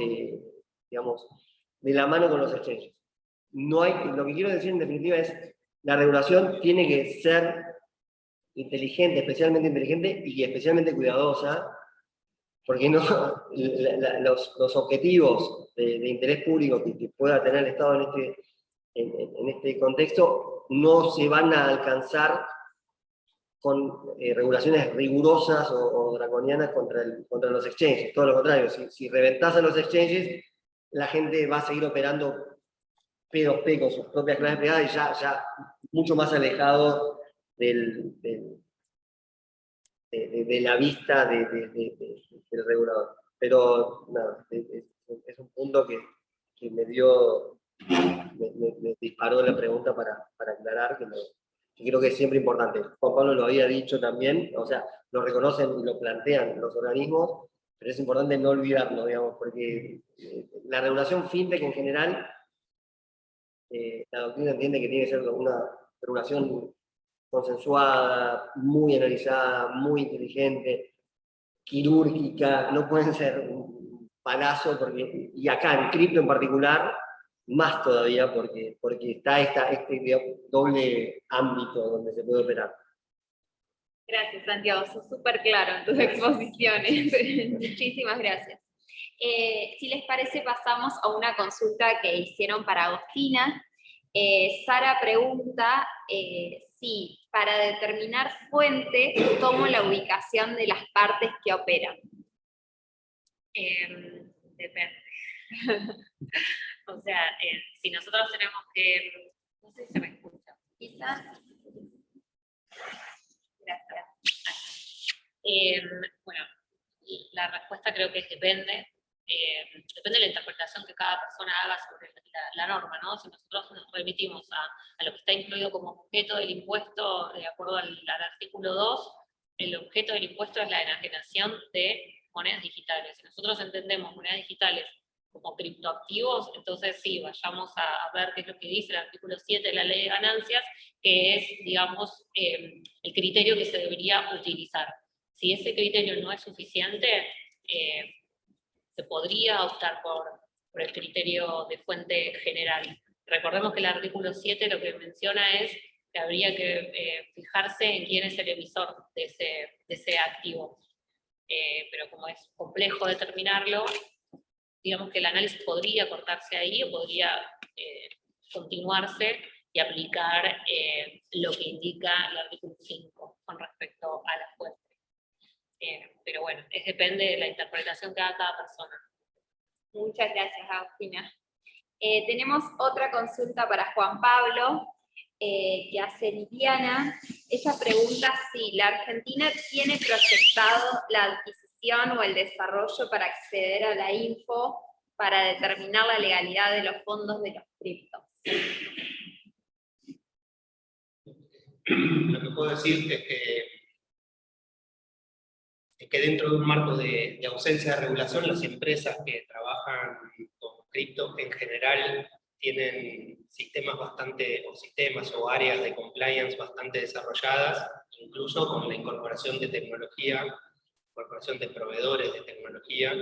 digamos, de la mano con los exchanges. Lo que quiero decir en definitiva es, la regulación tiene que ser inteligente, especialmente inteligente y especialmente cuidadosa, porque los objetivos de interés público que pueda tener el Estado en este contexto no se van a alcanzar con regulaciones rigurosas o draconianas contra los exchanges. Todo lo contrario, si reventás a los exchanges, la gente va a seguir operando P2P con sus propias claves privadas y ya mucho más alejado de la vista del regulador. Pero nada, es un punto que me disparó la pregunta para aclarar, que creo que es siempre importante. Juan Pablo lo había dicho también, o sea, lo reconocen y lo plantean los organismos, pero es importante no olvidarlo, digamos, porque la regulación fintech en general, la doctrina entiende que tiene que ser una regulación consensuada, muy analizada, muy inteligente, quirúrgica, no pueden ser un palazo, y acá en cripto en particular, más todavía, porque está este doble ámbito donde se puede operar. Gracias, Santiago, sos súper claro en tus exposiciones. Muchísimas gracias. Si les parece, pasamos a una consulta que hicieron para Agostina. Sara pregunta si para determinar fuente tomo la ubicación de las partes que operan. Depende. O sea, si nosotros tenemos que... No sé si se me escucha. Quizás. Gracias. Bueno, la respuesta creo que es depende. Depende de la interpretación que cada persona haga sobre la norma, ¿no? Si nosotros nos remitimos a lo que está incluido como objeto del impuesto, de acuerdo al artículo 2, el objeto del impuesto es la enajenación de monedas digitales. Si nosotros entendemos monedas digitales como criptoactivos, entonces sí, vayamos a ver qué es lo que dice el artículo 7 de la Ley de Ganancias, que es, digamos, el criterio que se debería utilizar. Si ese criterio no es suficiente, se podría optar por el criterio de fuente general. Recordemos que el artículo 7 lo que menciona es que habría que fijarse en quién es el emisor de ese activo. Pero como es complejo determinarlo, digamos que el análisis podría cortarse ahí o podría continuarse y aplicar lo que indica el artículo 5 con respecto a la fuente. Pero bueno, depende de la interpretación que haga cada persona. Muchas gracias, Agustina. Tenemos otra consulta para Juan Pablo, que hace Liliana. Ella pregunta si la Argentina tiene proyectado la adquisición o el desarrollo para acceder a la info para determinar la legalidad de los fondos de los criptos. Lo que puedo decir es que dentro de un marco de ausencia de regulación, las empresas que trabajan con cripto en general tienen sistemas o áreas de compliance bastante desarrolladas, incluso con la incorporación de tecnología, incorporación de proveedores de tecnología,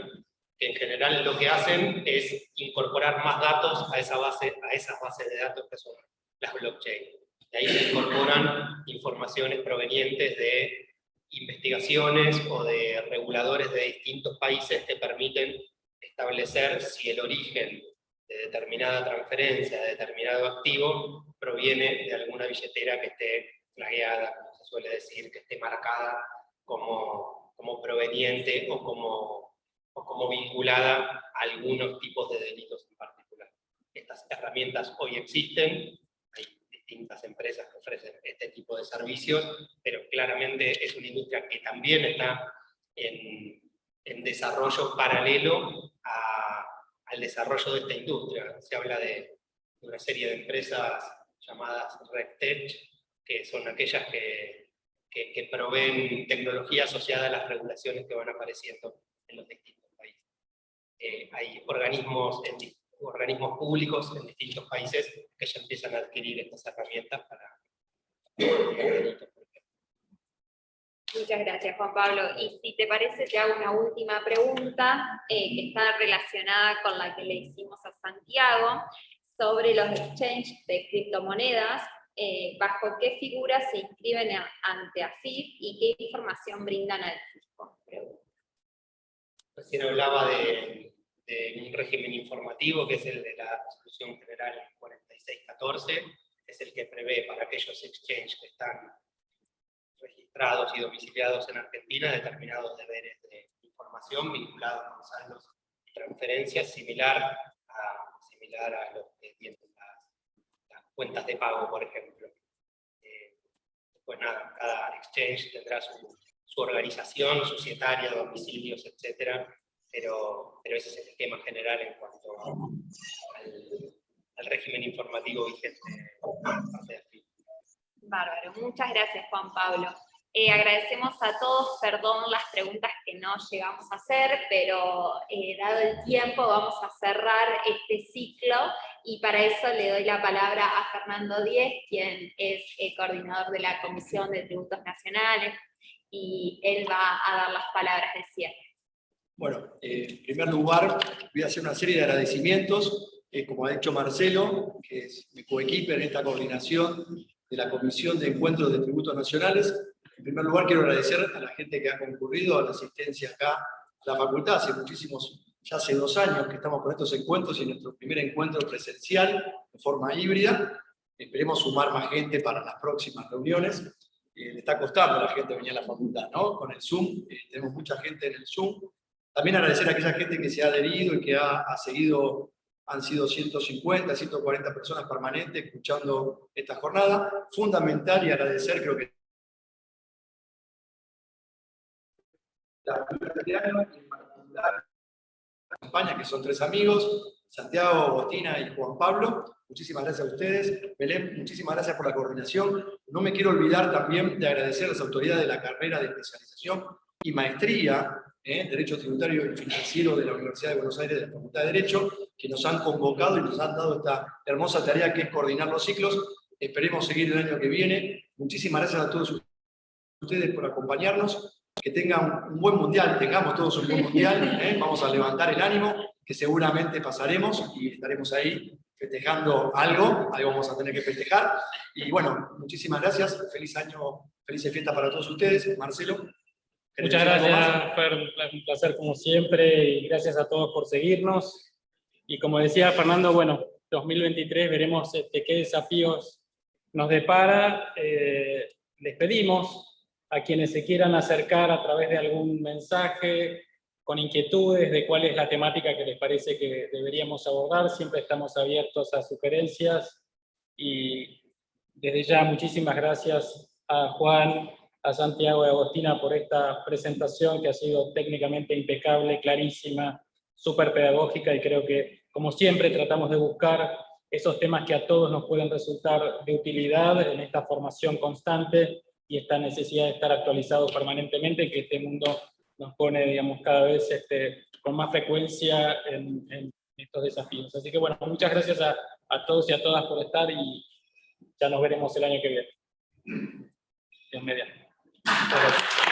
que en general lo que hacen es incorporar más datos a esas bases de datos que son las blockchain. De ahí se incorporan informaciones provenientes de investigaciones o de reguladores de distintos países que permiten establecer si el origen de determinada transferencia, de determinado activo, proviene de alguna billetera que esté flagueada, como se suele decir, que esté marcada como proveniente o como vinculada a algunos tipos de delitos en particular. Estas herramientas hoy existen, hay distintas empresas que ofrecen este tipo de servicios, pero claramente es una industria que también está en desarrollo paralelo al desarrollo de esta industria. Se habla de una serie de empresas llamadas RegTech, que son aquellas que proveen tecnología asociada a las regulaciones que van apareciendo en los distintos países. Hay organismos públicos en distintos países que ya empiezan a adquirir estas herramientas para delitos. Muchas gracias, Juan Pablo. Y si te parece, te hago una última pregunta que está relacionada con la que le hicimos a Santiago sobre los exchanges de criptomonedas. ¿Bajo qué figuras se inscriben ante AFIP y qué información brindan al fisco? Recién hablaba de un régimen informativo, que es el de la Resolución General 4614, es el que prevé para aquellos exchanges que están registrados y domiciliados en Argentina determinados deberes de información vinculados con saldos y transferencias, similar a los que tienen las cuentas de pago, por ejemplo. Pues nada, cada exchange tendrá su organización societaria, domicilios, etc. Pero ese es el esquema general en cuanto al régimen informativo vigente por parte de AFIP. Bárbaro, muchas gracias, Juan Pablo. Agradecemos a todos, perdón las preguntas que no llegamos a hacer, pero dado el tiempo vamos a cerrar este ciclo y para eso le doy la palabra a Fernando Diez, quien es el coordinador de la Comisión de Tributos Nacionales, y él va a dar las palabras de cierre. Bueno, en primer lugar voy a hacer una serie de agradecimientos, como ha dicho Marcelo, que es mi coequiper en esta coordinación de la Comisión de Encuentros de Tributos Nacionales. En primer lugar, quiero agradecer a la gente que ha concurrido a la asistencia acá a la facultad. Ya hace 2 años que estamos con estos encuentros y nuestro primer encuentro presencial de forma híbrida. Esperemos sumar más gente para las próximas reuniones. Le está costando a la gente venir a la facultad, ¿no? Con el Zoom, tenemos mucha gente en el Zoom. También agradecer a aquella gente que se ha adherido y que ha seguido. Han sido 150, 140 personas permanentes escuchando esta jornada. Fundamental y agradecer, creo que la campaña, que son 3 amigos, Santiago, Agustina y Juan Pablo. Muchísimas gracias a ustedes. Belén, muchísimas gracias por la coordinación. No me quiero olvidar también de agradecer a las autoridades de la carrera de especialización y maestría Derecho Tributario y Financiero de la Universidad de Buenos Aires, de la Facultad de Derecho, que nos han convocado y nos han dado esta hermosa tarea que es coordinar los ciclos. Esperemos seguir el año que viene. Muchísimas gracias a todos ustedes por acompañarnos. Que tengan un buen mundial, tengamos todos un buen mundial. Vamos a levantar el ánimo, que seguramente pasaremos y estaremos ahí festejando algo vamos a tener que festejar. Y bueno, muchísimas gracias. Feliz año, felices fiestas para todos ustedes. Marcelo. Muchas gracias, Fer, un placer como siempre, y gracias a todos por seguirnos. Y como decía Fernando, bueno, 2023 veremos qué desafíos nos depara. Les pedimos a quienes se quieran acercar a través de algún mensaje, con inquietudes de cuál es la temática que les parece que deberíamos abordar. Siempre estamos abiertos a sugerencias, y desde ya muchísimas gracias a Juan, a Santiago y a Agostina por esta presentación que ha sido técnicamente impecable, clarísima, súper pedagógica, y creo que, como siempre, tratamos de buscar esos temas que a todos nos pueden resultar de utilidad en esta formación constante y esta necesidad de estar actualizados permanentemente, que este mundo nos pone, digamos, cada vez con más frecuencia en estos desafíos. Así que, bueno, muchas gracias a todos y a todas por estar, y ya nos veremos el año que viene. Dios mediante. Gracias.